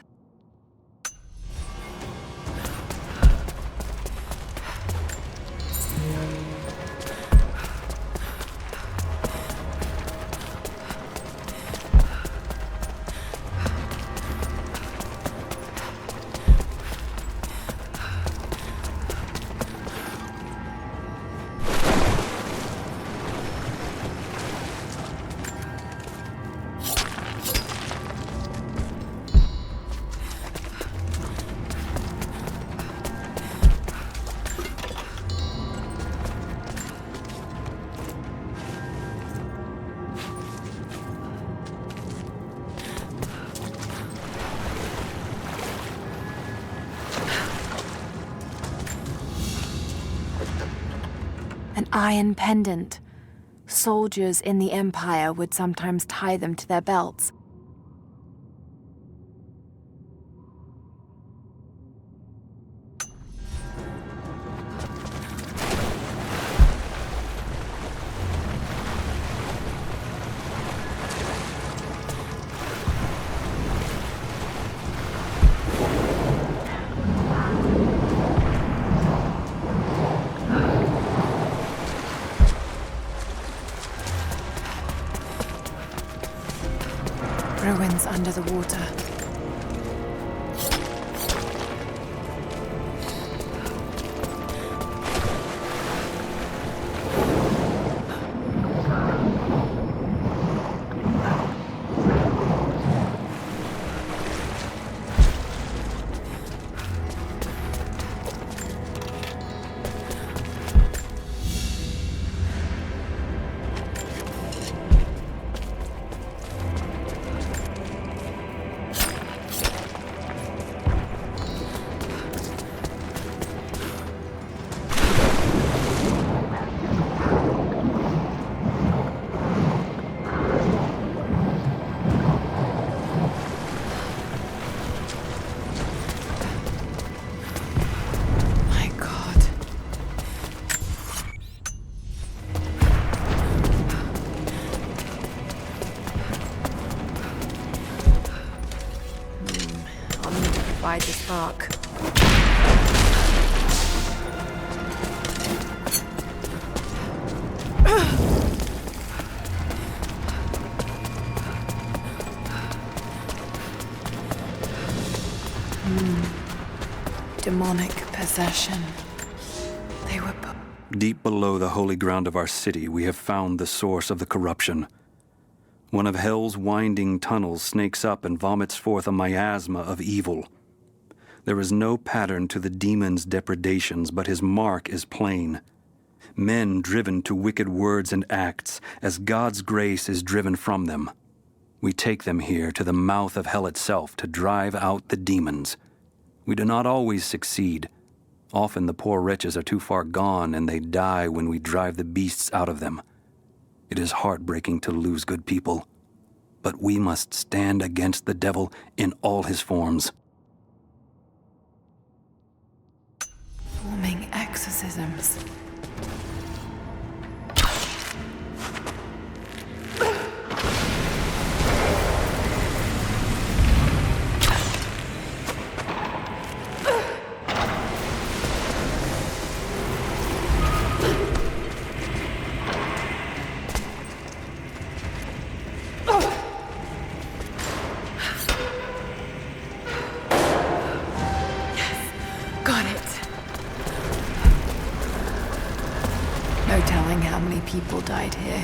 An iron pendant. Soldiers in the Empire would sometimes tie them to their belts. Ruins under the water. amplified the spark. Demonic possession. They were... Deep below the holy ground of our city, we have found the source of the corruption. One of hell's winding tunnels snakes up and vomits forth a miasma of evil. There is no pattern to the demon's depredations, but his mark is plain. Men driven to wicked words and acts, as God's grace is driven from them. We take them here to the mouth of hell itself to drive out the demons. We do not always succeed. Often the poor wretches are too far gone and they die when we drive the beasts out of them. It is heartbreaking to lose good people, but we must stand against the devil in all his forms. Forming exorcisms. People died here.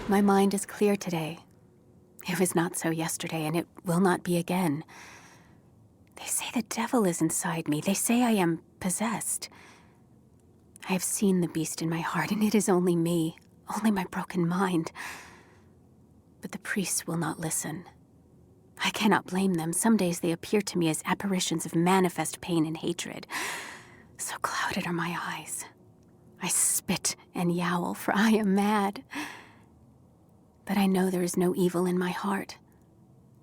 My mind is clear today. It was not so yesterday, and it will not be again. They say the devil is inside me. They say I am possessed. I have seen the beast in my heart, and it is only me, only my broken mind. But the priests will not listen. I cannot blame them. Some days they appear to me as apparitions of manifest pain and hatred. So clouded are my eyes. I spit and yowl, for I am mad. But I know there is no evil in my heart,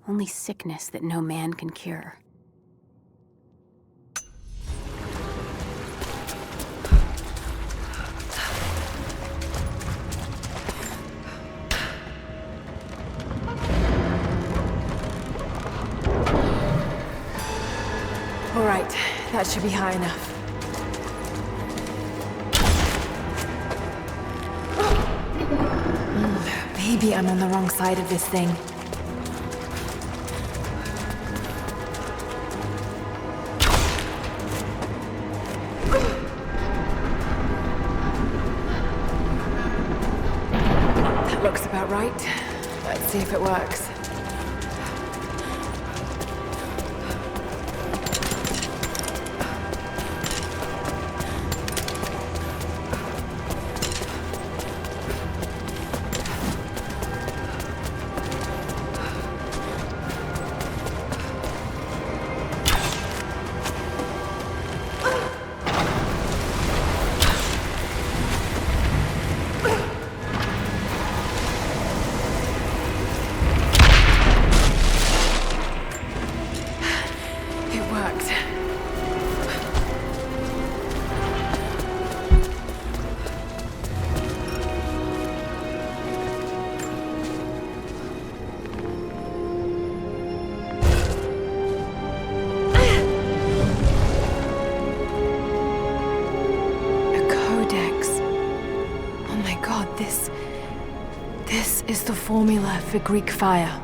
only sickness that no man can cure. All right, that should be high enough. Maybe I'm on the wrong side of this thing. That looks about right. Let's see if it works. This is the formula for Greek fire.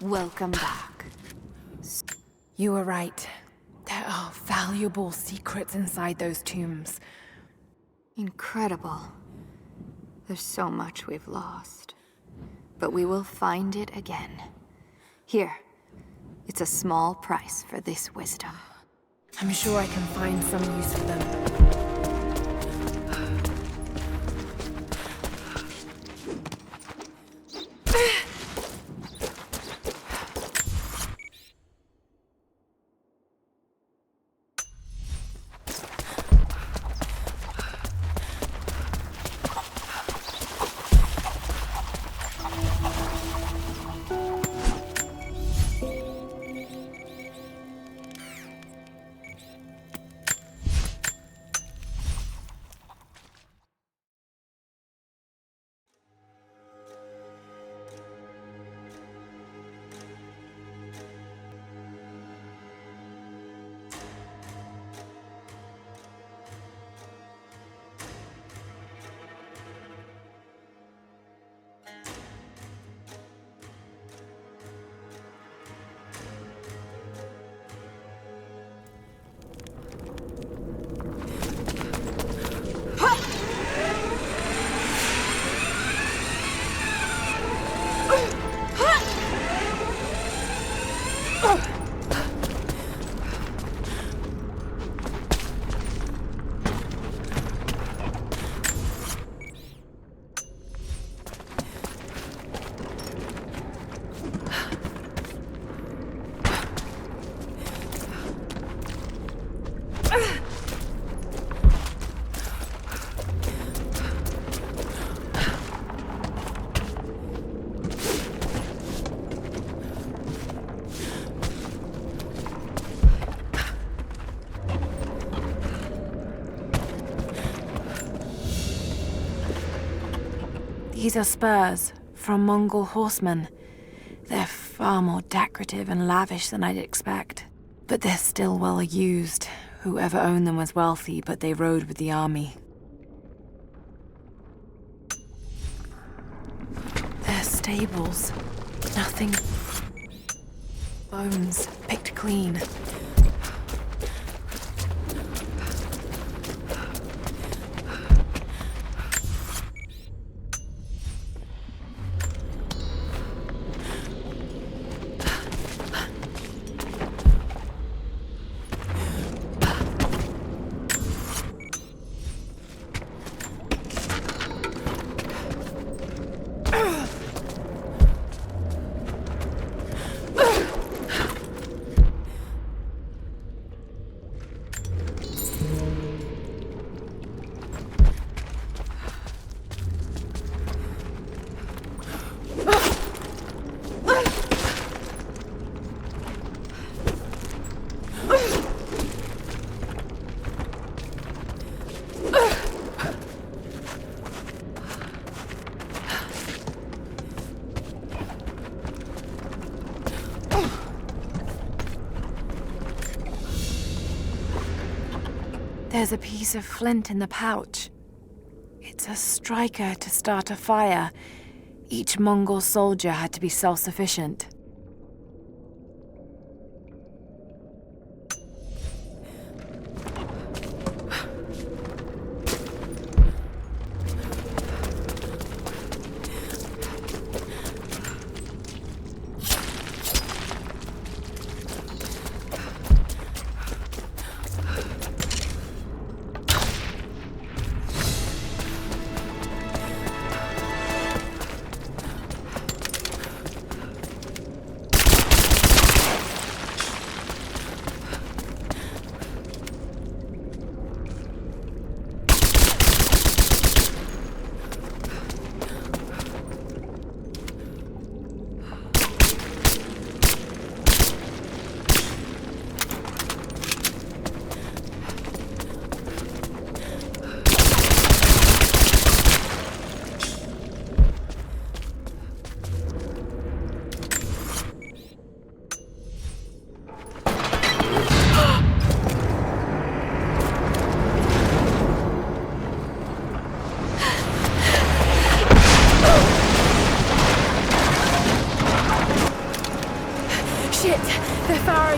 Welcome back. You were right. There are valuable secrets inside those tombs. Incredible. There's so much we've lost. But we will find it again. Here. It's a small price for this wisdom. I'm sure I can find some use for them. These are spurs from Mongol horsemen. They're far more decorative and lavish than I'd expect. But they're still well used. Whoever owned them was wealthy, but they rode with the army. They're stables. Nothing. Bones picked clean. There's a piece of flint in the pouch. It's a striker to start a fire. Each Mongol soldier had to be self-sufficient.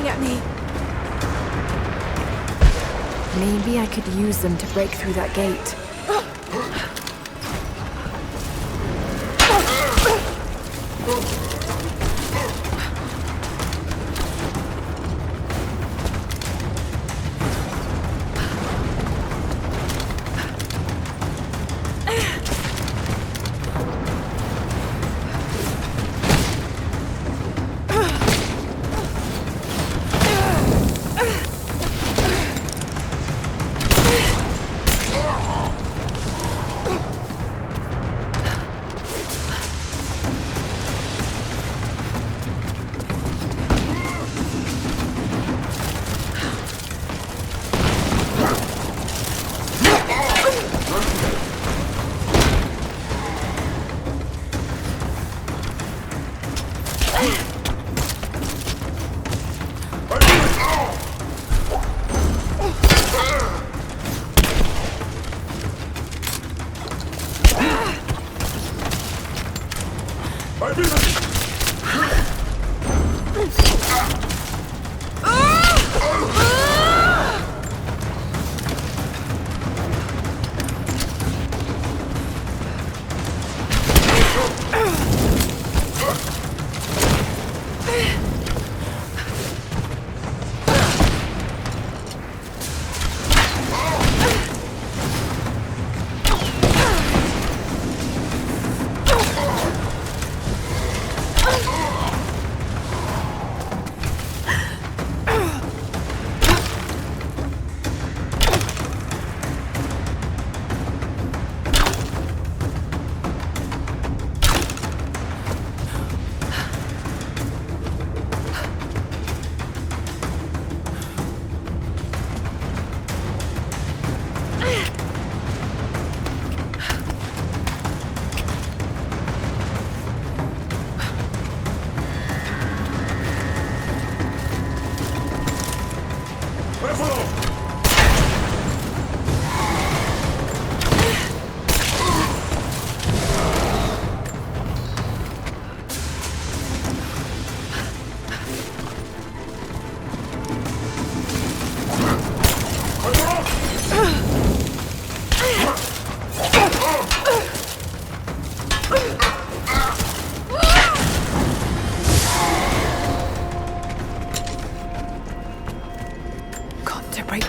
at me. Maybe I could use them to break through that gate.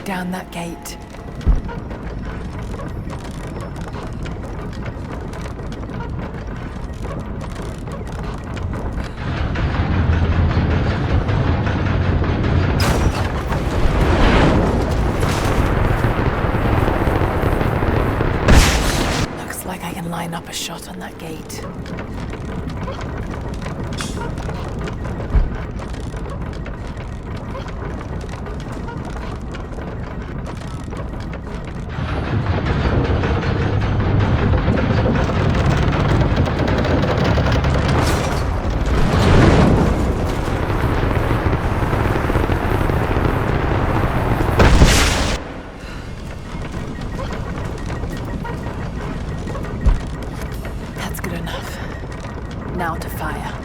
Down that gate. Looks like I can line up a shot on that gate. Now to fire.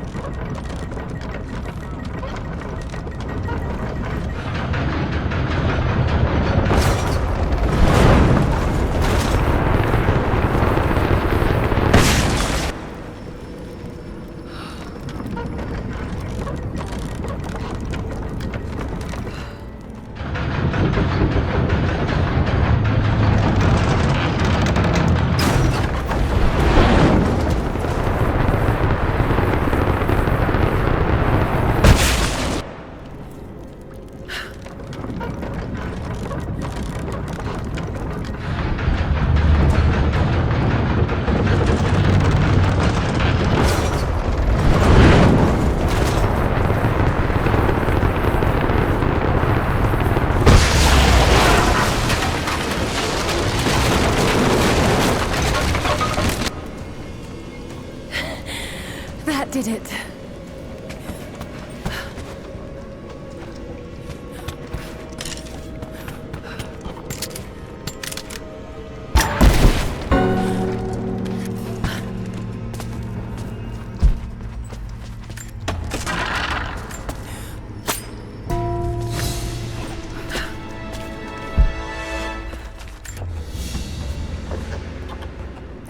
That did it.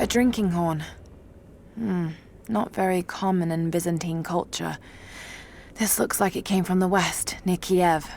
A drinking horn. Not very common in Byzantine culture. This looks like it came from the west, near Kiev.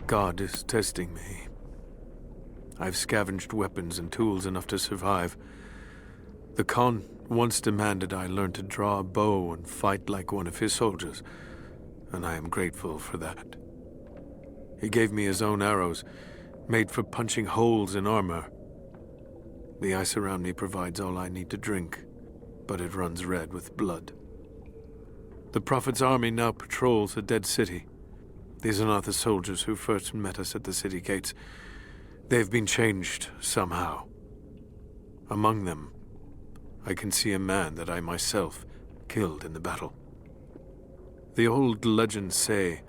God is testing me. I've scavenged weapons and tools enough to survive. The Khan once demanded I learn to draw a bow and fight like one of his soldiers, and I am grateful for that. He gave me his own arrows, made for punching holes in armor. The ice around me provides all I need to drink, but it runs red with blood. The Prophet's army now patrols a dead city. These are not the soldiers who first met us at the city gates. They've been changed somehow. Among them, I can see a man that I myself killed in the battle. The old legends say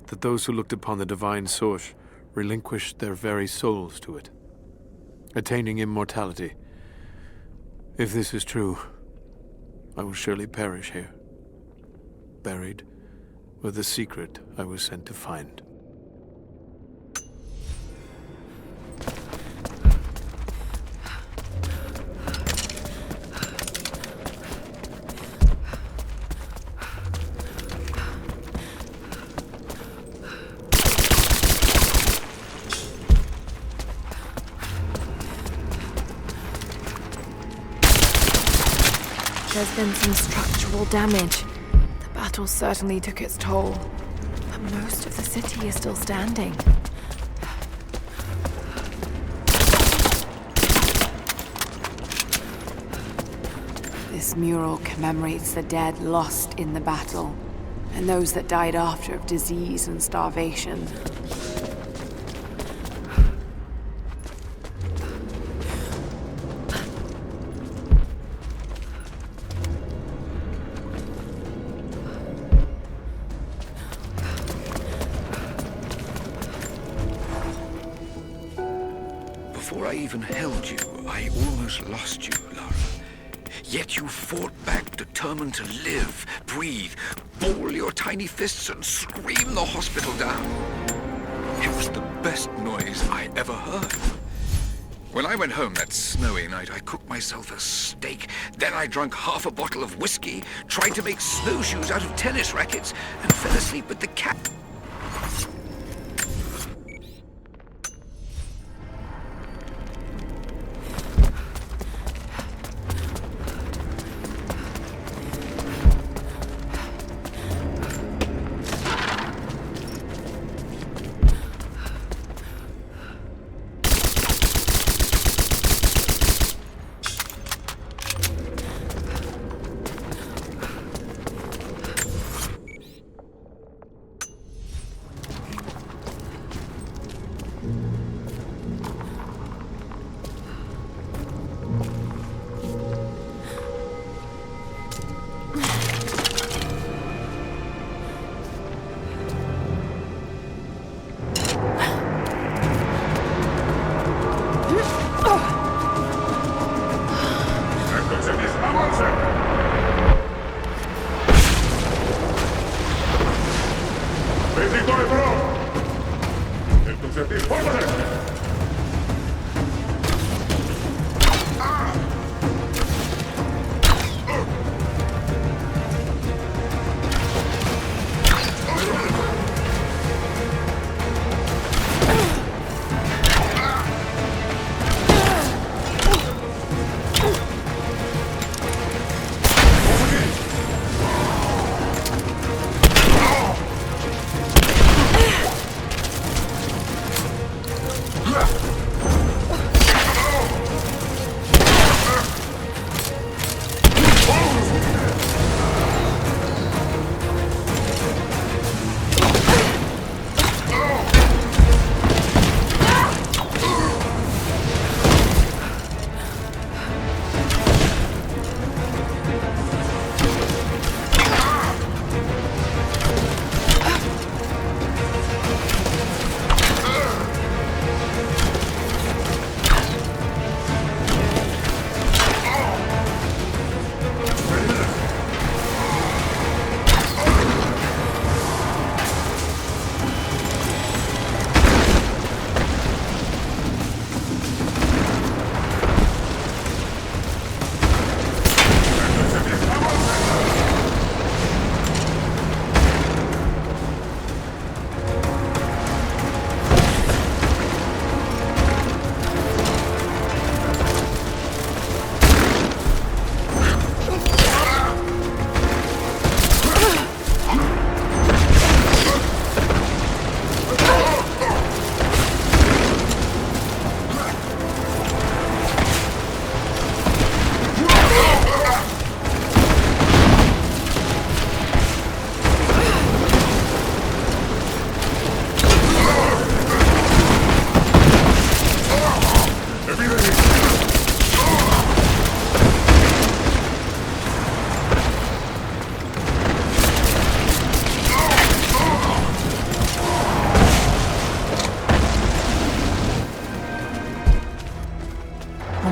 that those who looked upon the divine source relinquished their very souls to it, attaining immortality. If this is true, I will surely perish here, buried with the secret I was sent to find. There's been some structural damage. The battle certainly took its toll, but most of the city is still standing. This mural commemorates the dead lost in the battle, and those that died after of disease and starvation. Before I even held you, I almost lost you, Lara. Yet you fought back, determined to live, breathe, ball your tiny fists and scream the hospital down. It was the best noise I ever heard. When I went home that snowy night, I cooked myself a steak. Then I drank half a bottle of whiskey, tried to make snowshoes out of tennis rackets, and fell asleep with the cat.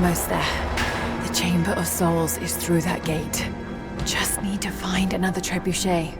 Almost there. The Chamber of Souls is through that gate. Just need to find another trebuchet.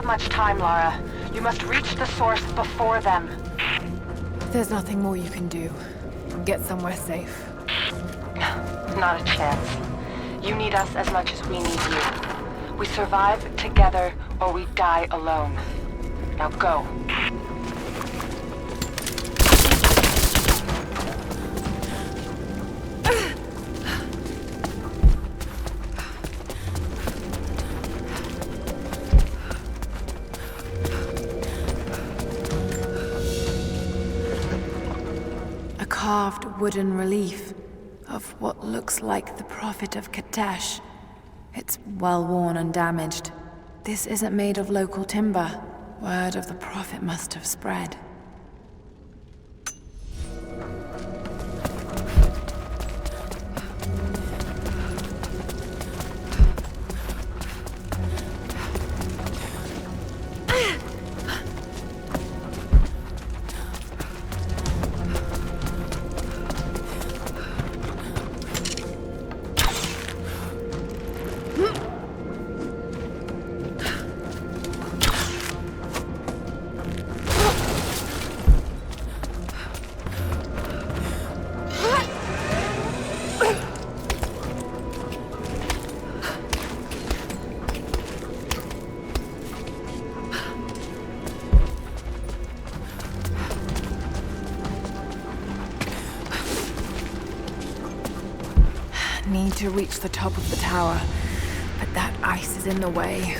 Much time, Lara. You must reach the source before them. There's nothing more you can do. Get somewhere safe. Not a chance. You need us as much as we need you. We survive together or we die alone. Now go. Carved wooden relief of what looks like the Prophet of Katesh. It's well worn and damaged. This isn't made of local timber. Word of the Prophet must have spread. Need to reach the top of the tower, but that ice is in the way.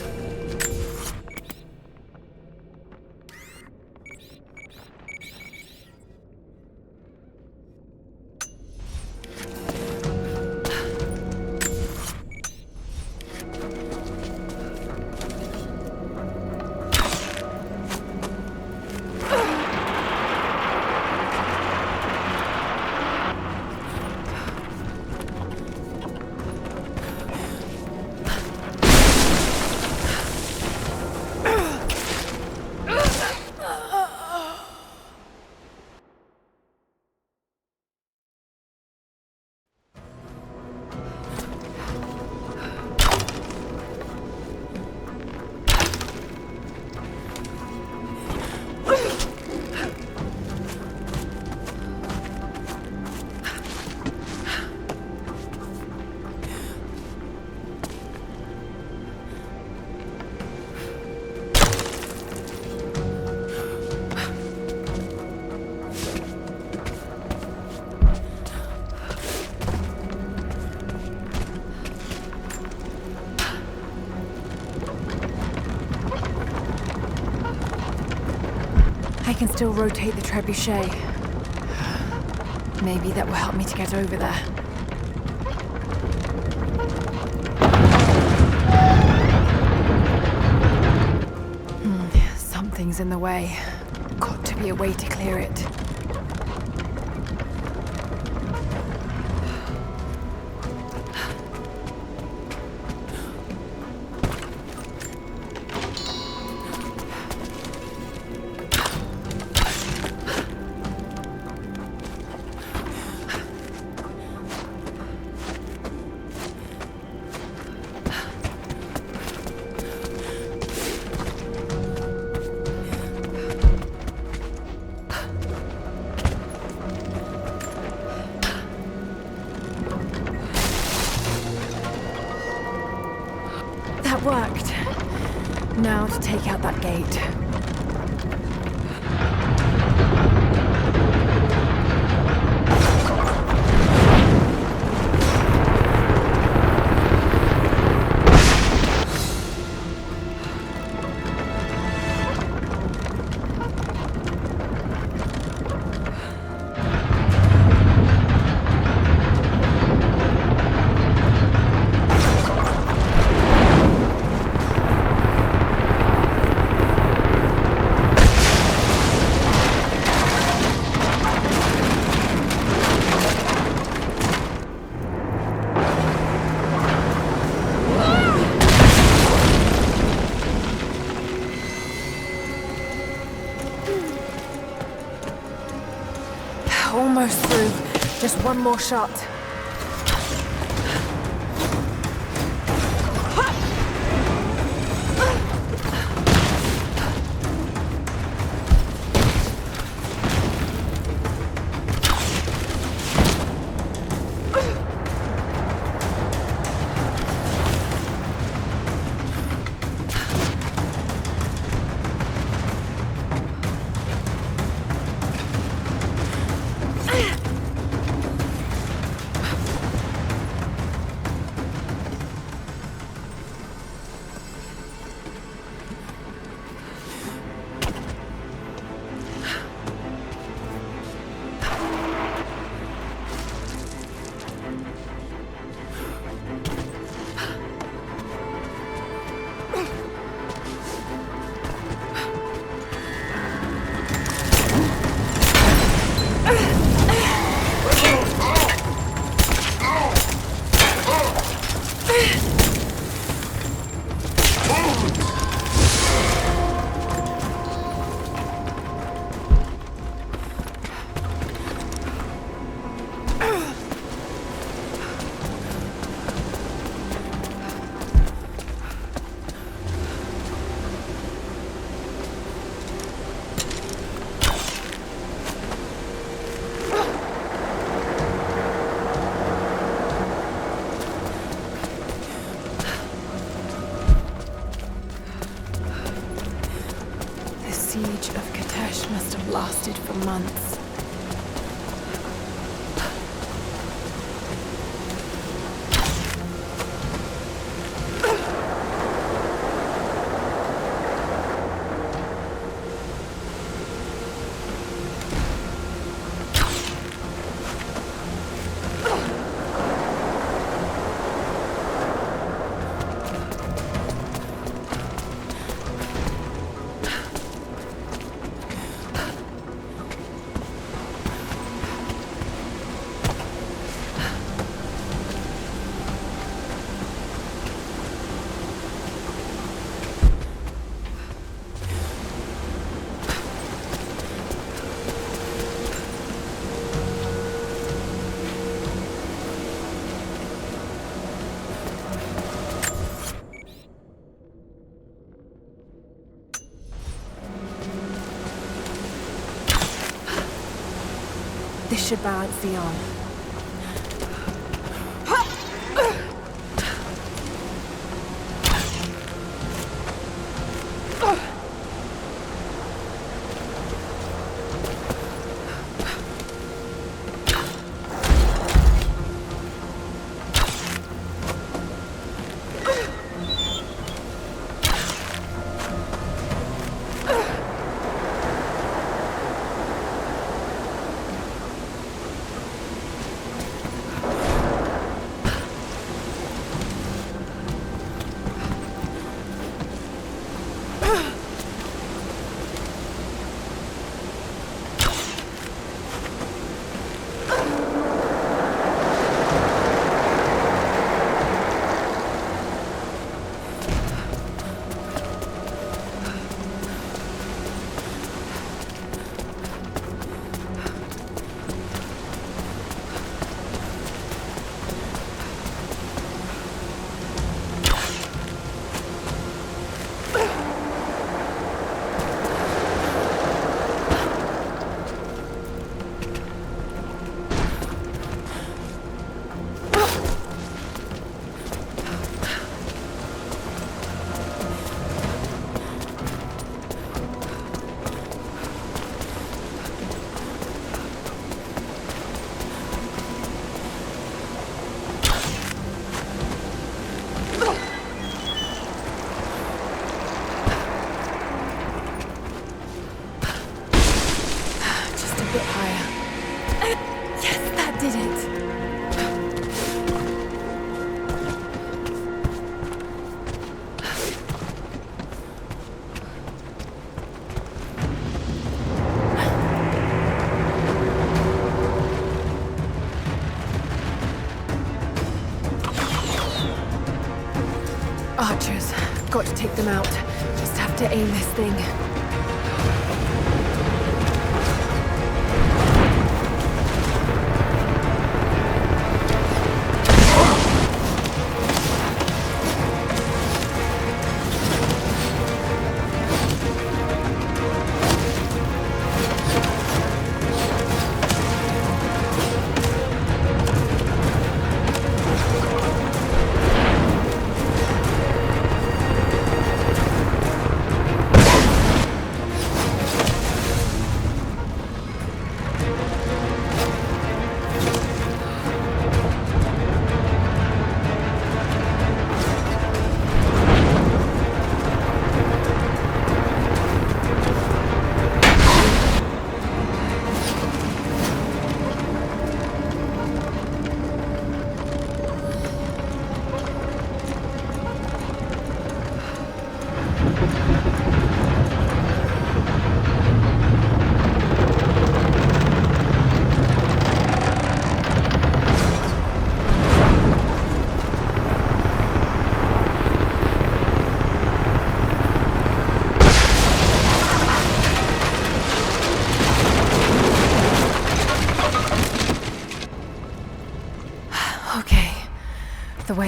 I can still rotate the trebuchet. Maybe that will help me to get over there. Something's in the way. Got to be a way to clear it. Worked. Now to take out that gate. almost through. Just one more shot. The siege of Kitezh must have lasted for months. This should balance the arm. Archers. Got to take them out. Just have to aim this thing.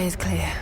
is clear.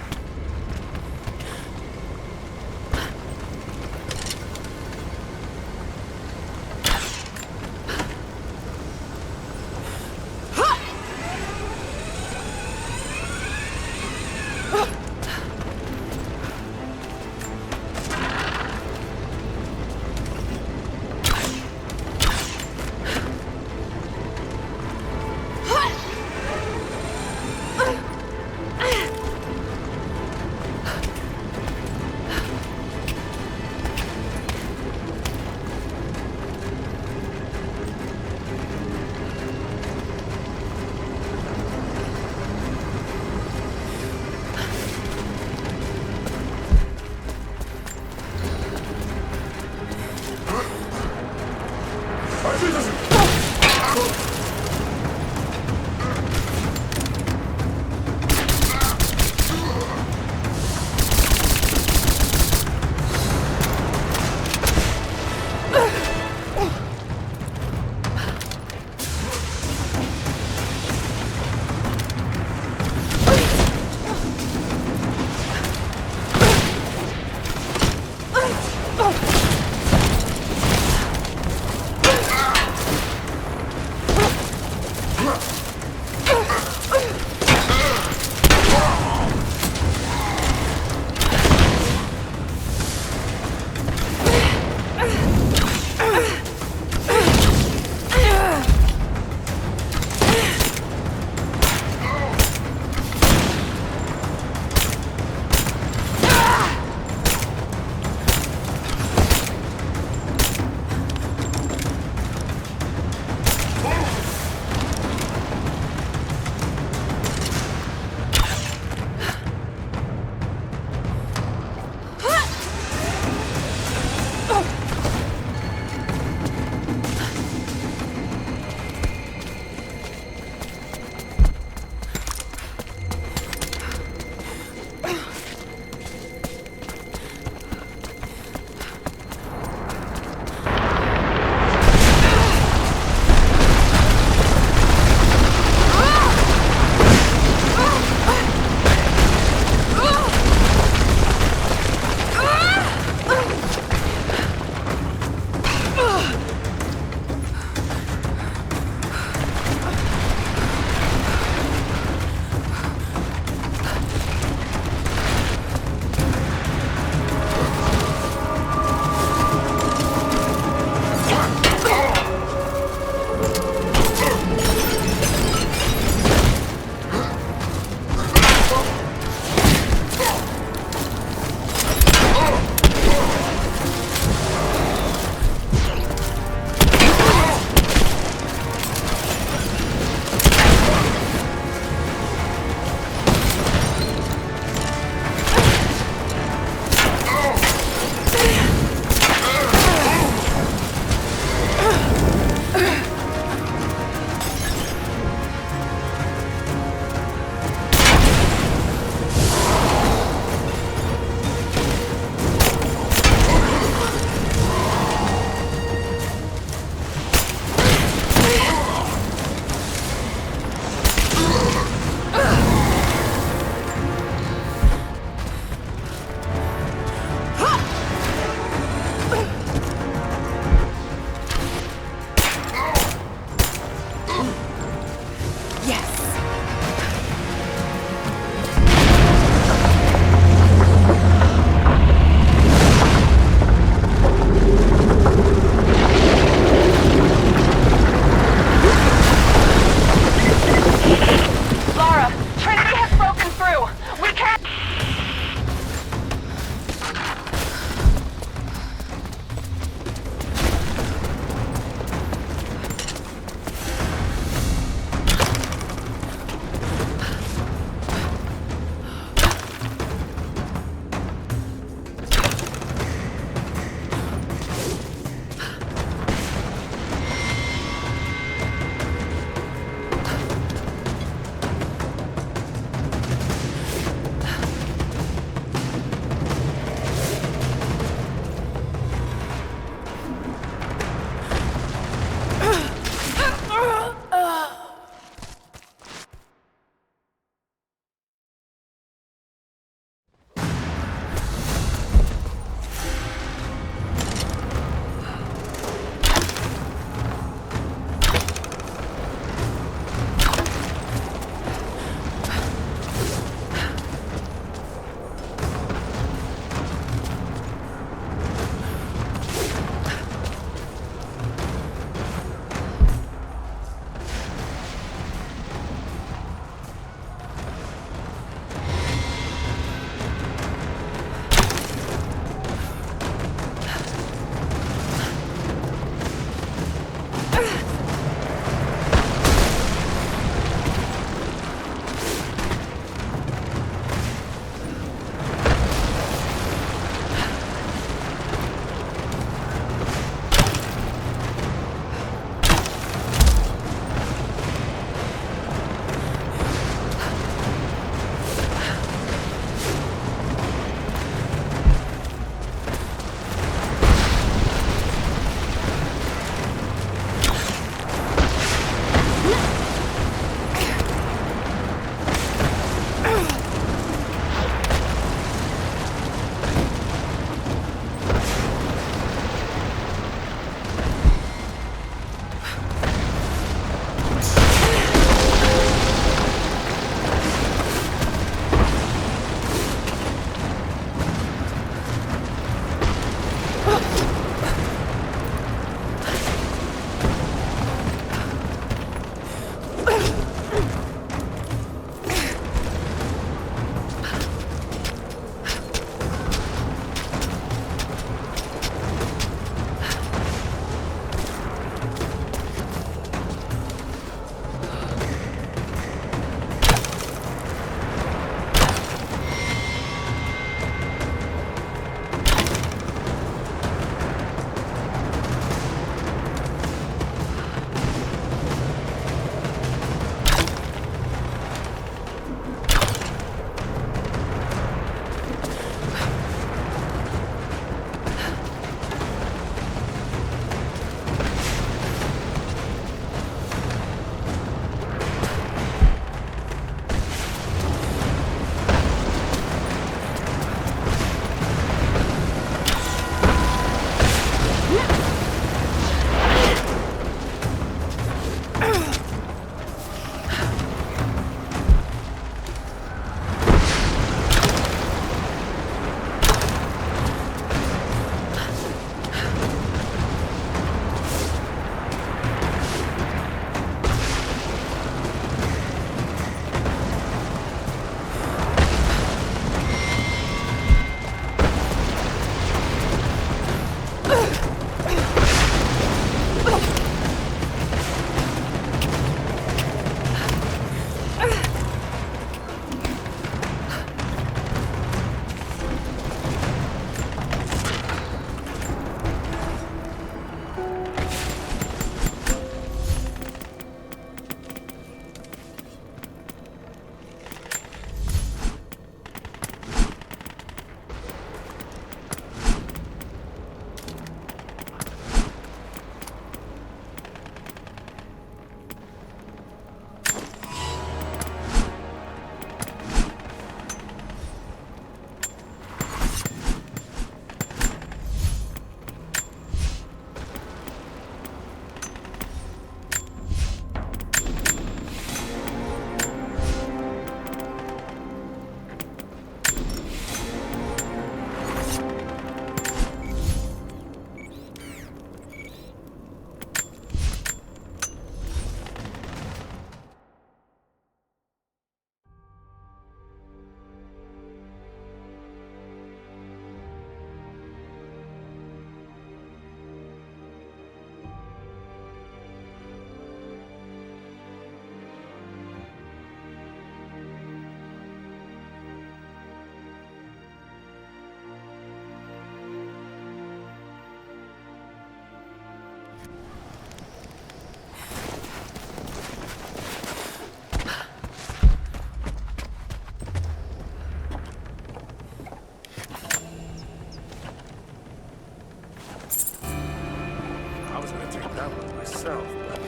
myself, but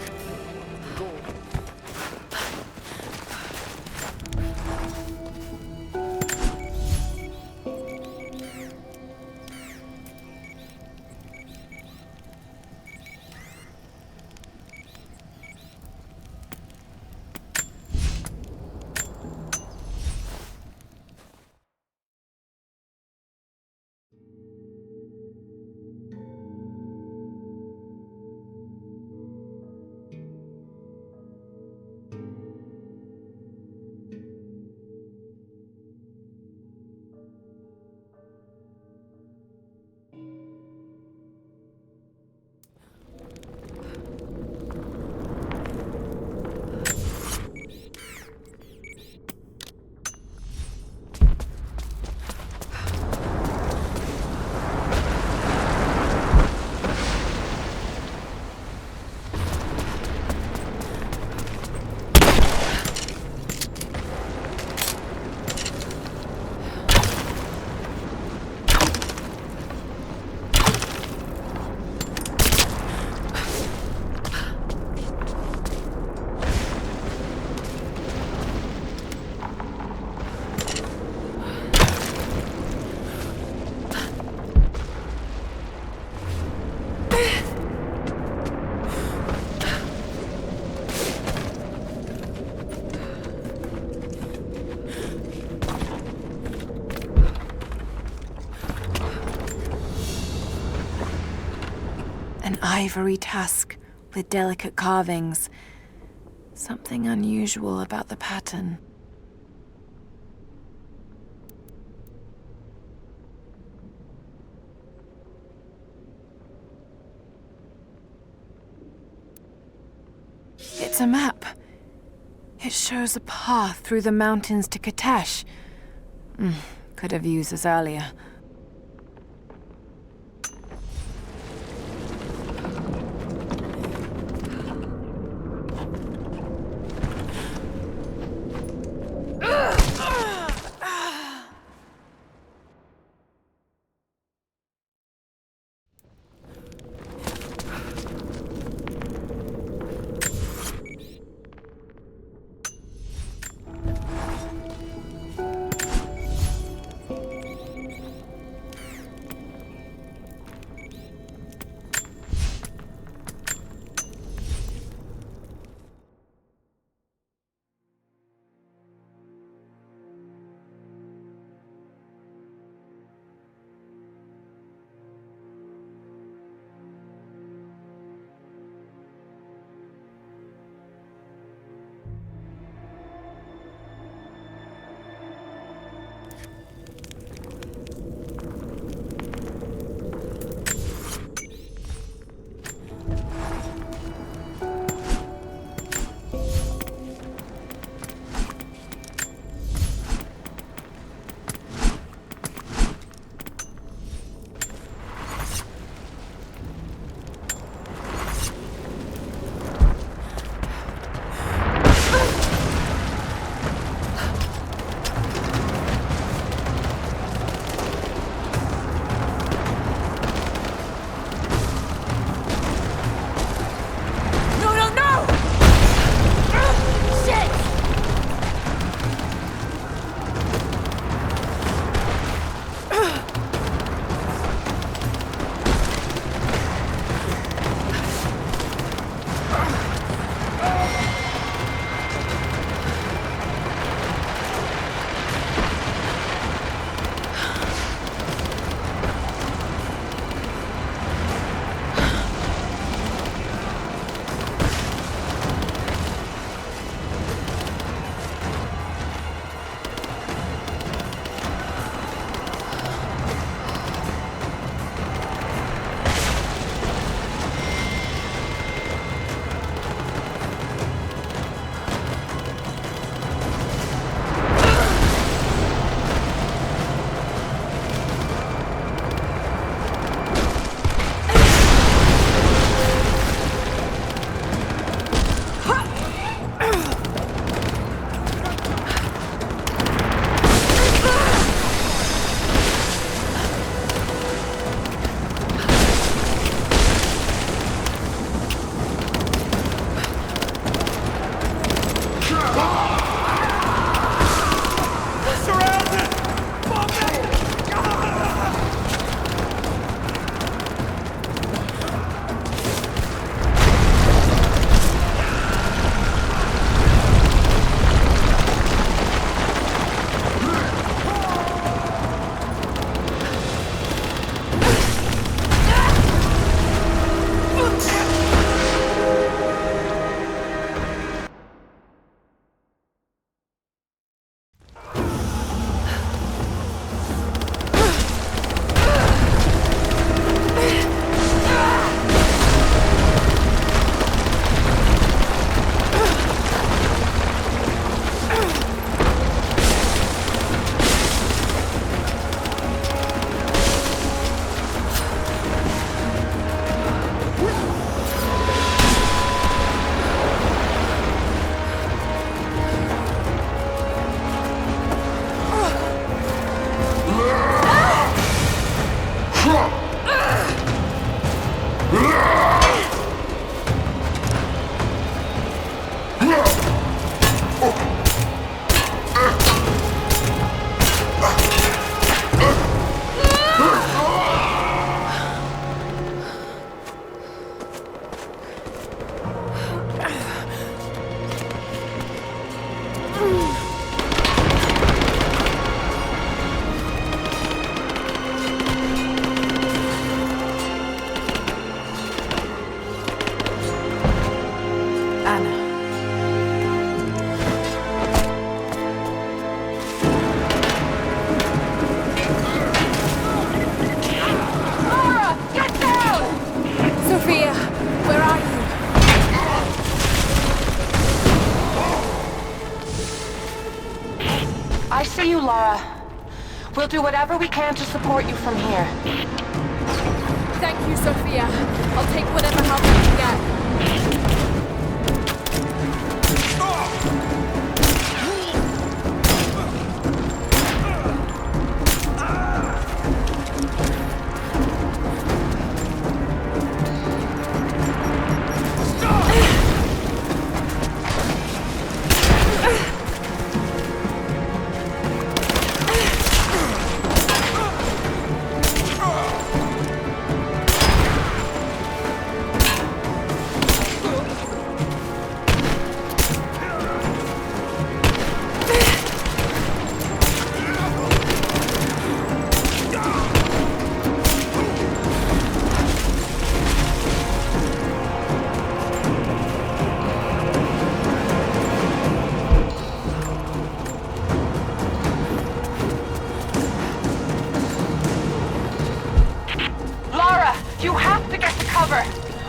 the goal. An ivory tusk with delicate carvings. Something unusual about the pattern. It's a map. It shows a path through the mountains to Kitesh. Could have used this earlier. We'll do whatever we can to support you from here. Thank you, Sophia. I'll take whatever help I can get.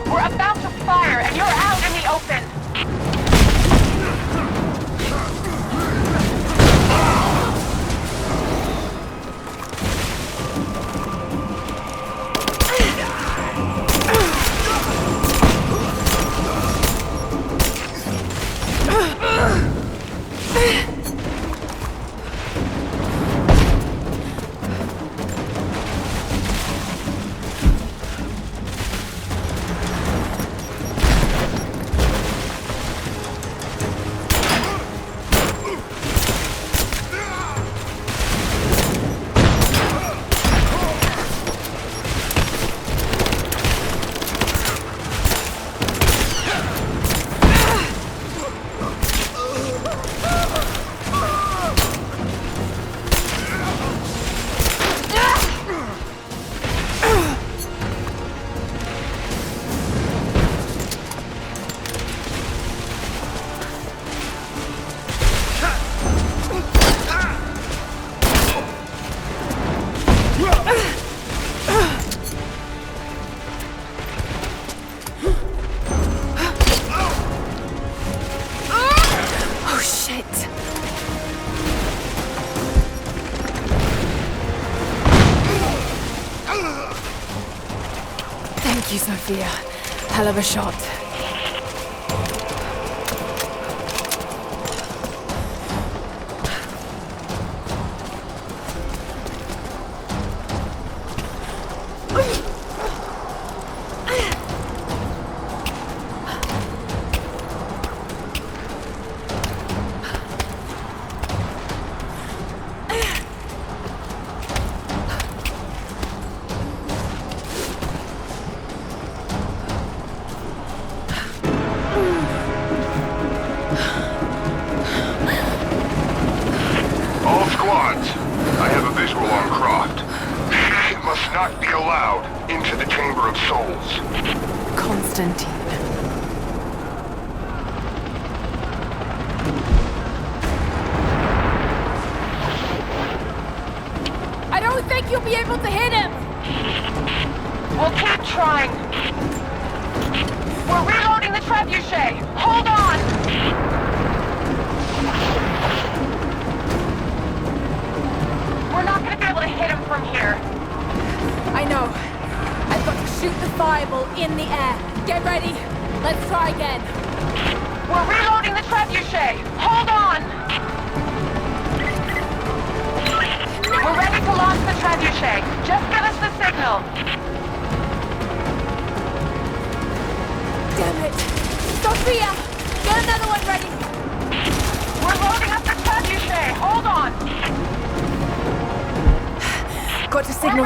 We're about to fire, and you're out in the open. Thank you, Sophia. Hell of a shot.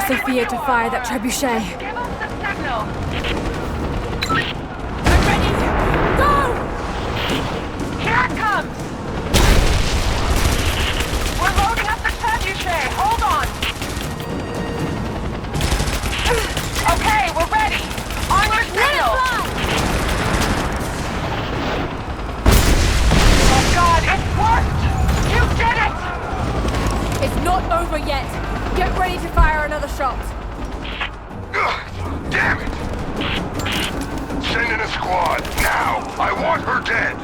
Sophia to fire that trebuchet. Give us the signal. I'm ready. Go! Here it comes. We're loading up the trebuchet. Hold on. Okay, we're ready. On your signal. Oh God, it's worked. You did it. It's not over yet. Get ready to fire another shot. Damn it! Send in a squad, now! I want her dead!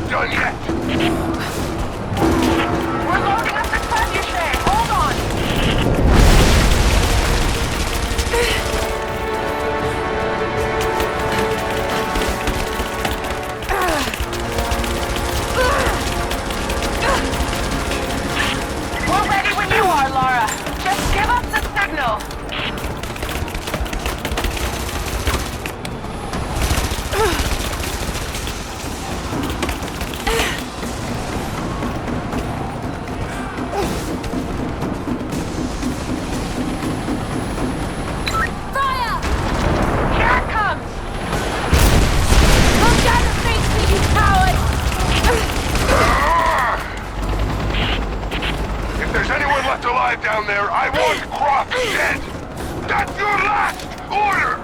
not done yet! We're loading up the trebuchet! Hold on! We're ready when you are, Lara. Just give us the signal. Fire! Here it comes! Look down and face me, you coward! If there's anyone left alive down there, I want Croft dead! That's your last order!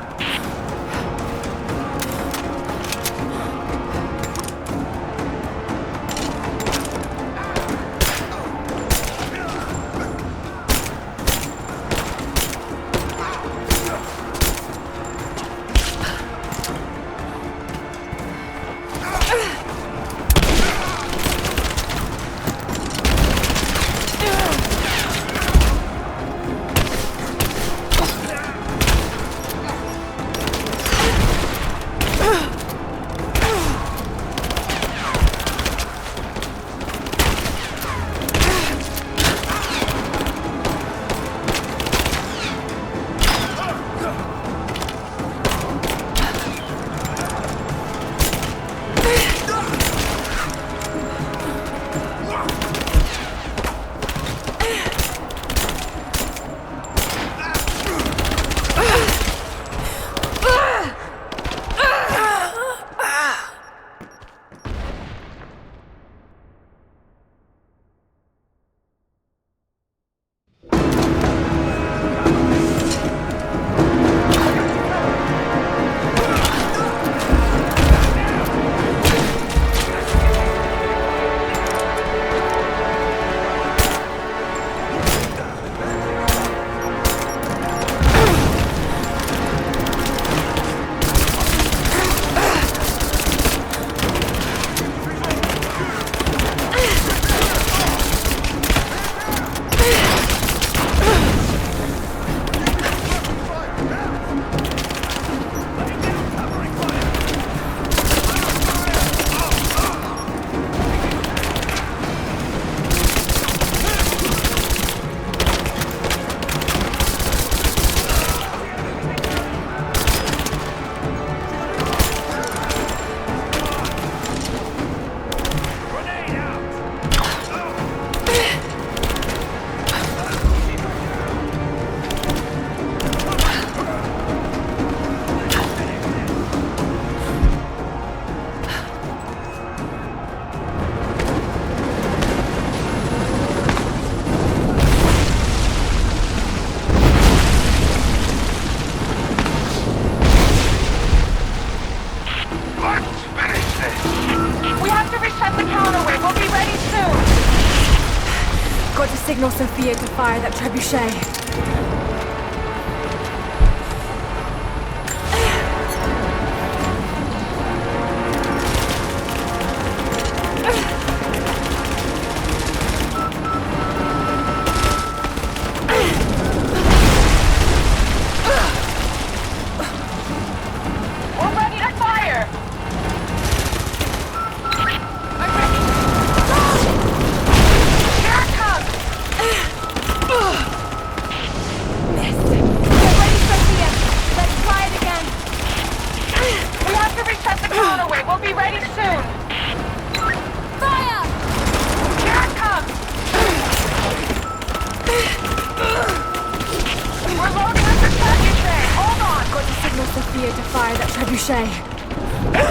Signal Sophia to fire that trebuchet.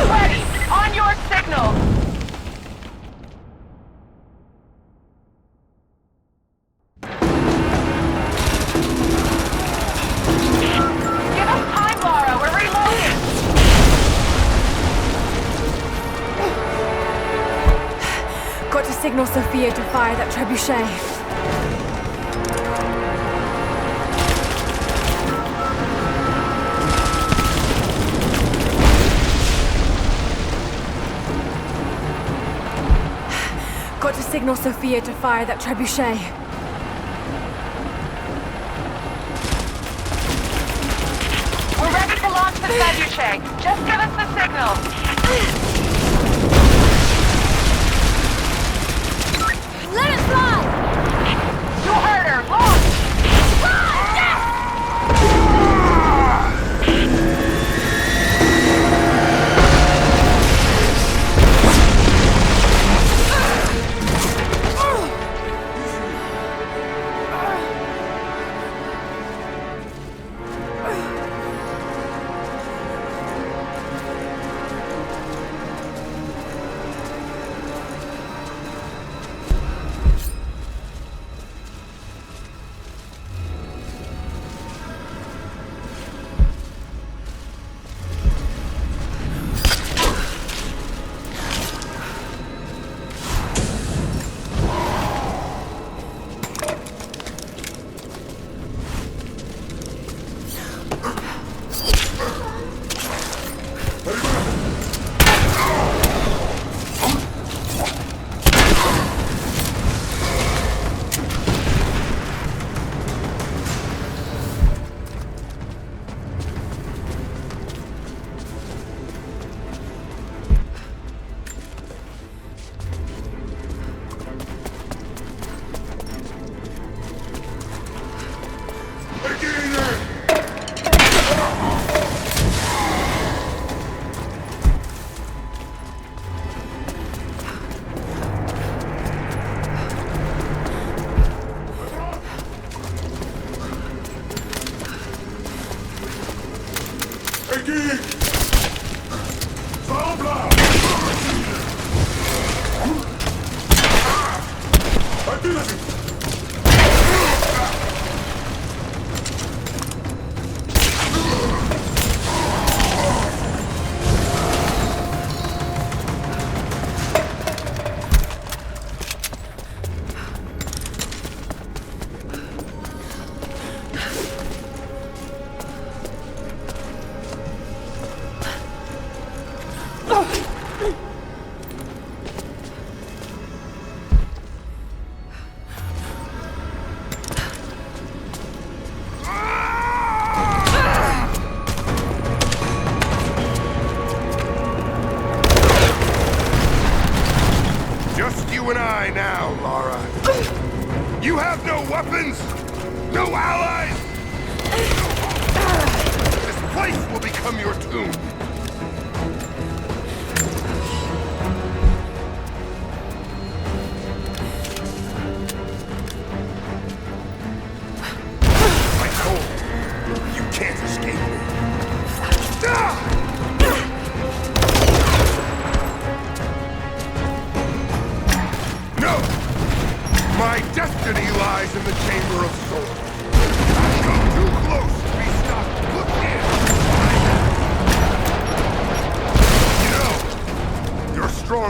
Ready! On your signal! Give us time, Lara! We're reloading! Got to signal Sophia to fire that trebuchet. Got to signal Sophia to fire that trebuchet. We're ready to launch the trebuchet. Just give us the signal. Let it fly! You heard her. Launch!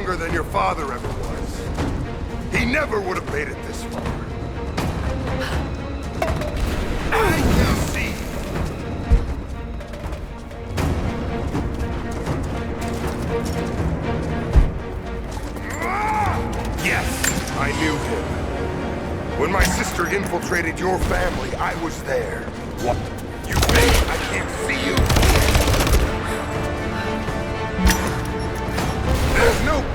Than your father ever was. He never would have made it this far. I can see. Yes, I knew him. When my sister infiltrated your family, I was there. What? You think I can't see you? There's no...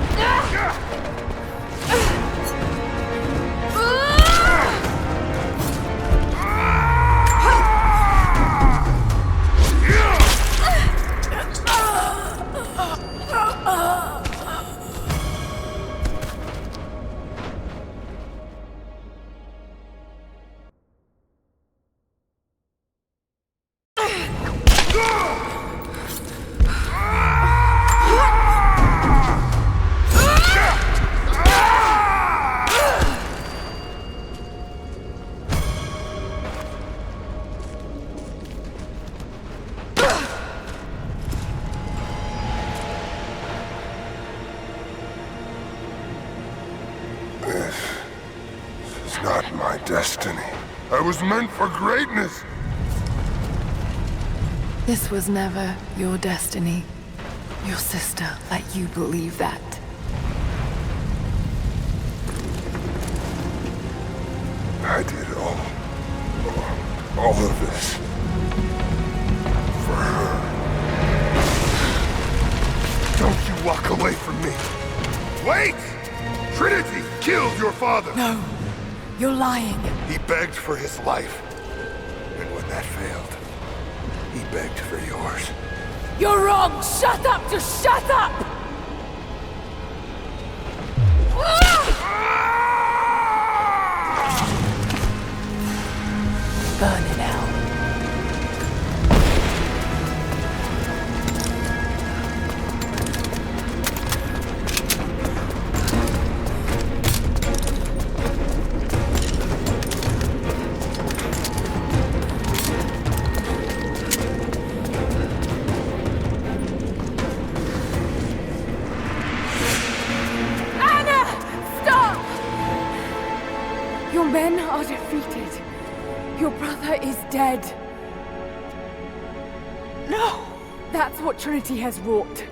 Destiny. I was meant for greatness. This was never your destiny. Your sister let you believe that. I did all of this for her. Don't you walk away from me. Wait! Trinity killed your father. No, you're lying. He begged for his life. And when that failed, he begged for yours. You're wrong! Shut up! Just shut up! Burn in hell. Your men are defeated. Your brother is dead. No! That's what Trinity has wrought.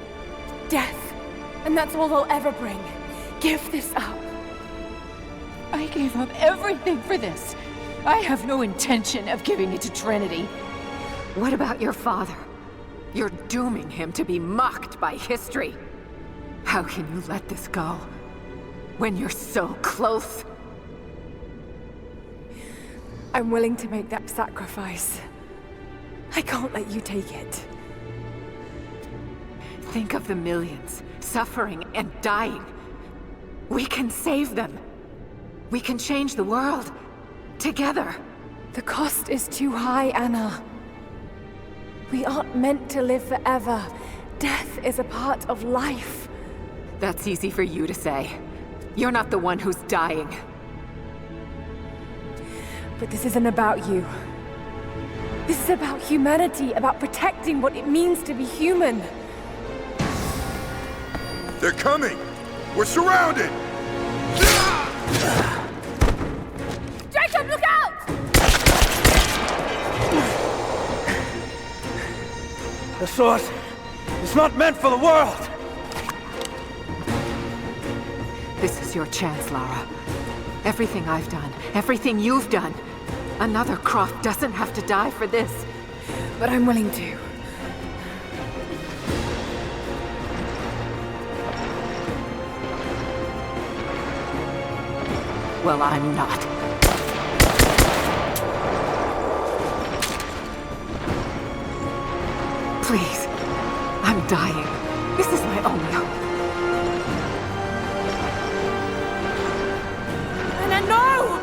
Death. And that's all they'll ever bring. Give this up. I gave up everything for this. I have no intention of giving it to Trinity. What about your father? You're dooming him to be mocked by history. How can you let this go? When you're so close? I'm willing to make that sacrifice. I can't let you take it. Think of the millions suffering and dying. We can save them. We can change the world. Together. The cost is too high, Anna. We aren't meant to live forever. Death is a part of life. That's easy for you to say. You're not the one who's dying. But this isn't about you. This is about humanity, about protecting what it means to be human. They're coming! We're surrounded! Jacob, look out! The sword is not meant for the world! This is your chance, Lara. Everything I've done, everything you've done. Another Croft doesn't have to die for this. But I'm willing to. Well, I'm not. Please. I'm dying. This is my only hope. Anna, no!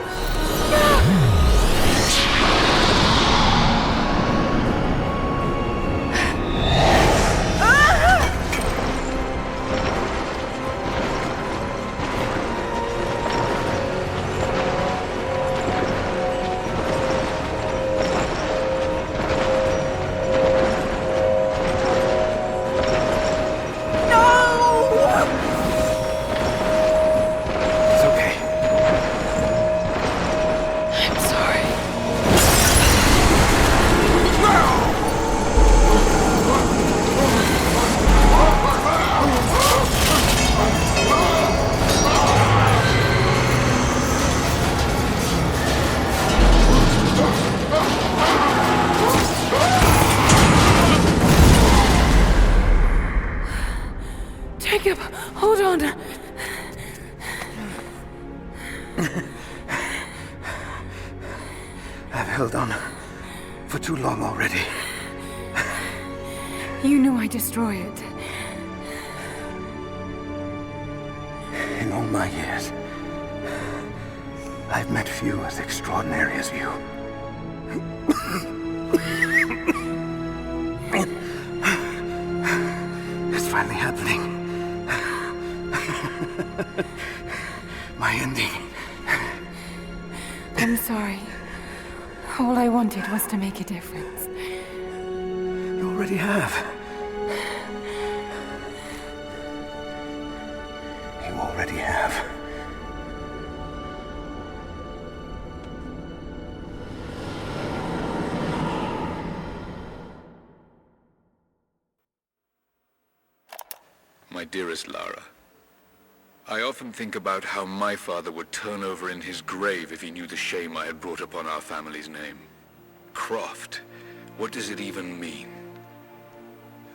Jacob, hold on. I've held on for too long already. You knew I'd destroy it. In all my years, I've met few as extraordinary as you. It's finally happening. My ending. I'm sorry. All I wanted was to make a difference. You already have. You already have. My dearest Lara, I often think about how my father would turn over in his grave if he knew the shame I had brought upon our family's name. Croft, what does it even mean?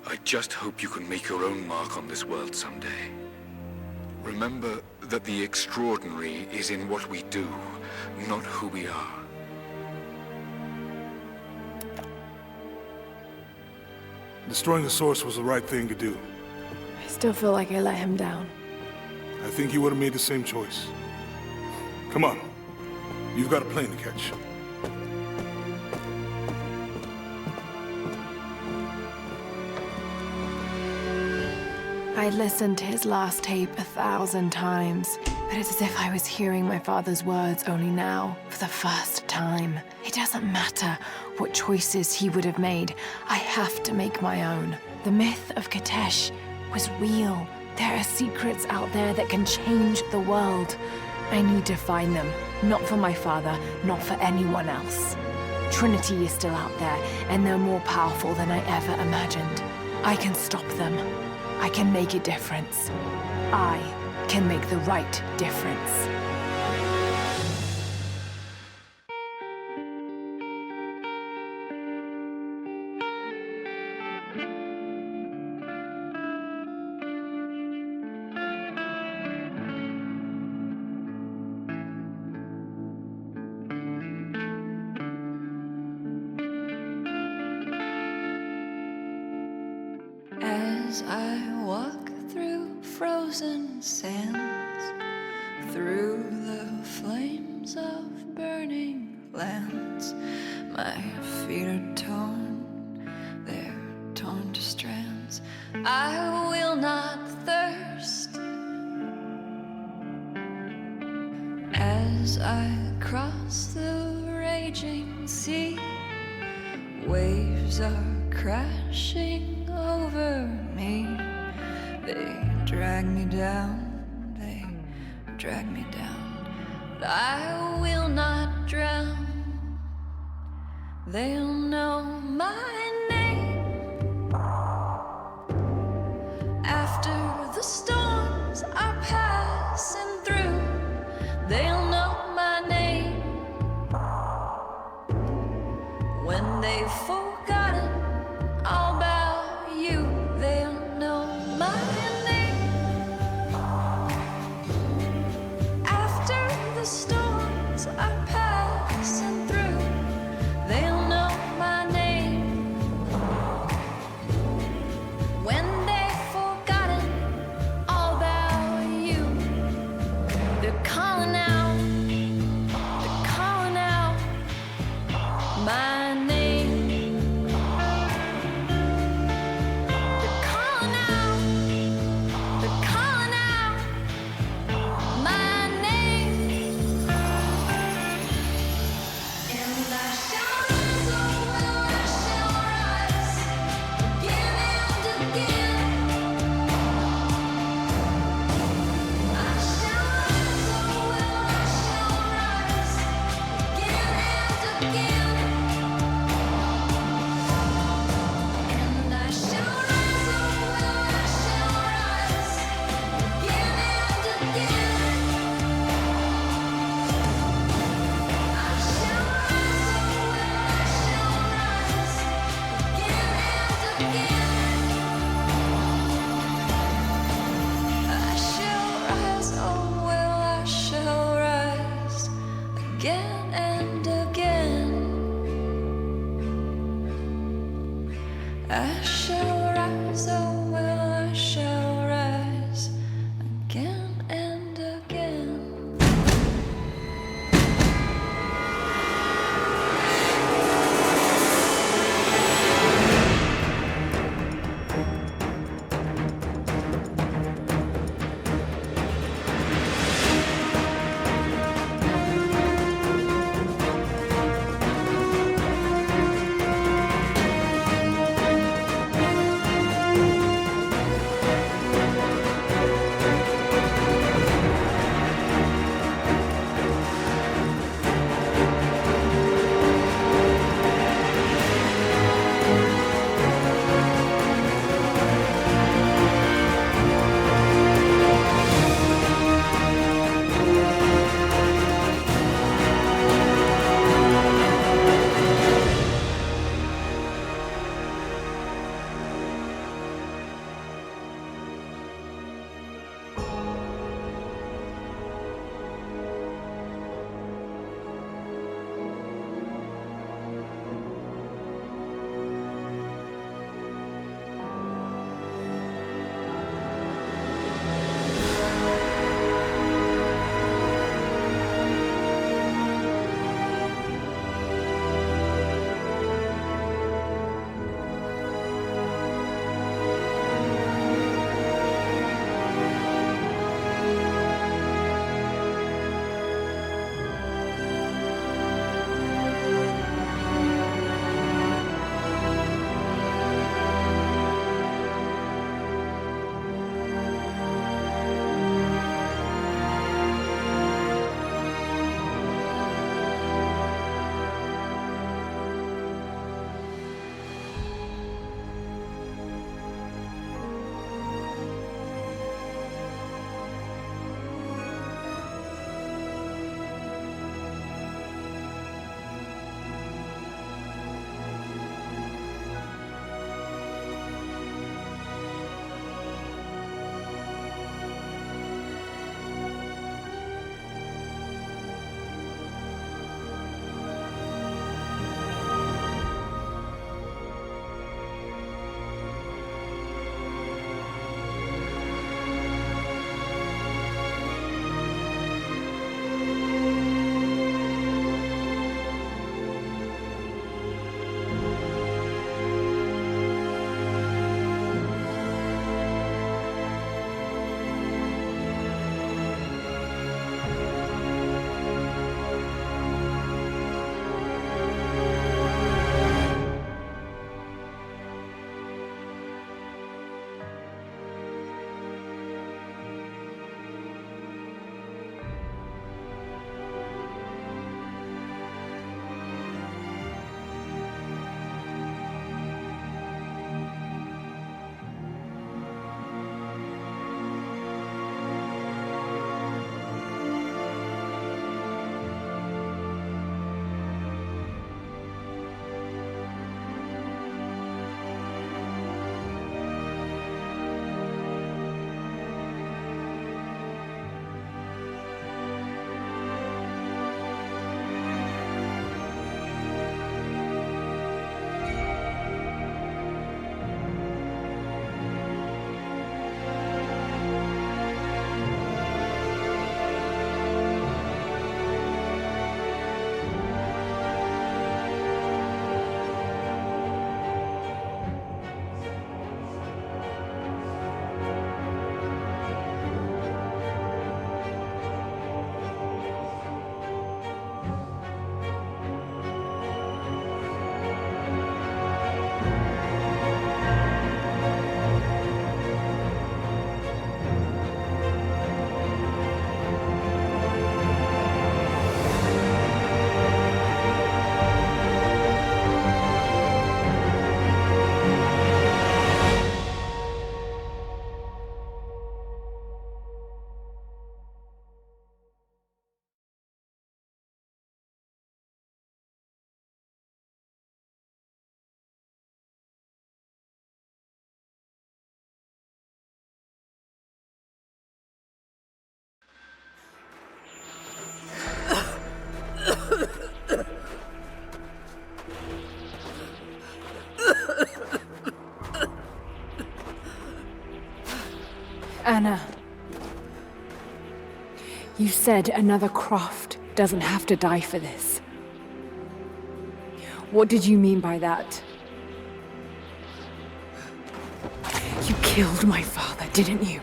I just hope you can make your own mark on this world someday. Remember that the extraordinary is in what we do, not who we are. Destroying the source was the right thing to do. I still feel like I let him down. I think you would have made the same choice. Come on. You've got a plane to catch. I listened to his last tape 1,000 times, but it's as if I was hearing my father's words only now, for the first time. It doesn't matter what choices he would have made. I have to make my own. The myth of Katesh was real. There are secrets out there that can change the world. I need to find them, not for my father, not for anyone else. Trinity is still out there, and they're more powerful than I ever imagined. I can stop them. I can make a difference. I can make the right difference. As I walk through frozen sands, through the flames of burning lands, my feet are torn, they're torn to strands. I will not thirst. As I cross the raging sea, waves are crashing over me. They drag me down, they drag me down, but I will not drown. They'll know my name. After the storms are passing through, they'll know my name. When they've forgotten all about you, they'll know my name. After the storms are passing through, they'll know my name. Anna. You said another Croft doesn't have to die for this. What did you mean by that? You killed my father, didn't you?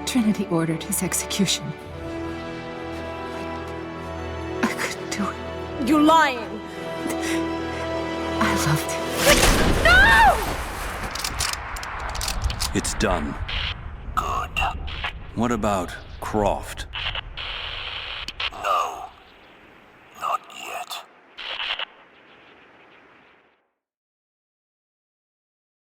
Trinity ordered his execution. I couldn't do it. You're lying! I loved him. No! It's done. Good. What about Croft?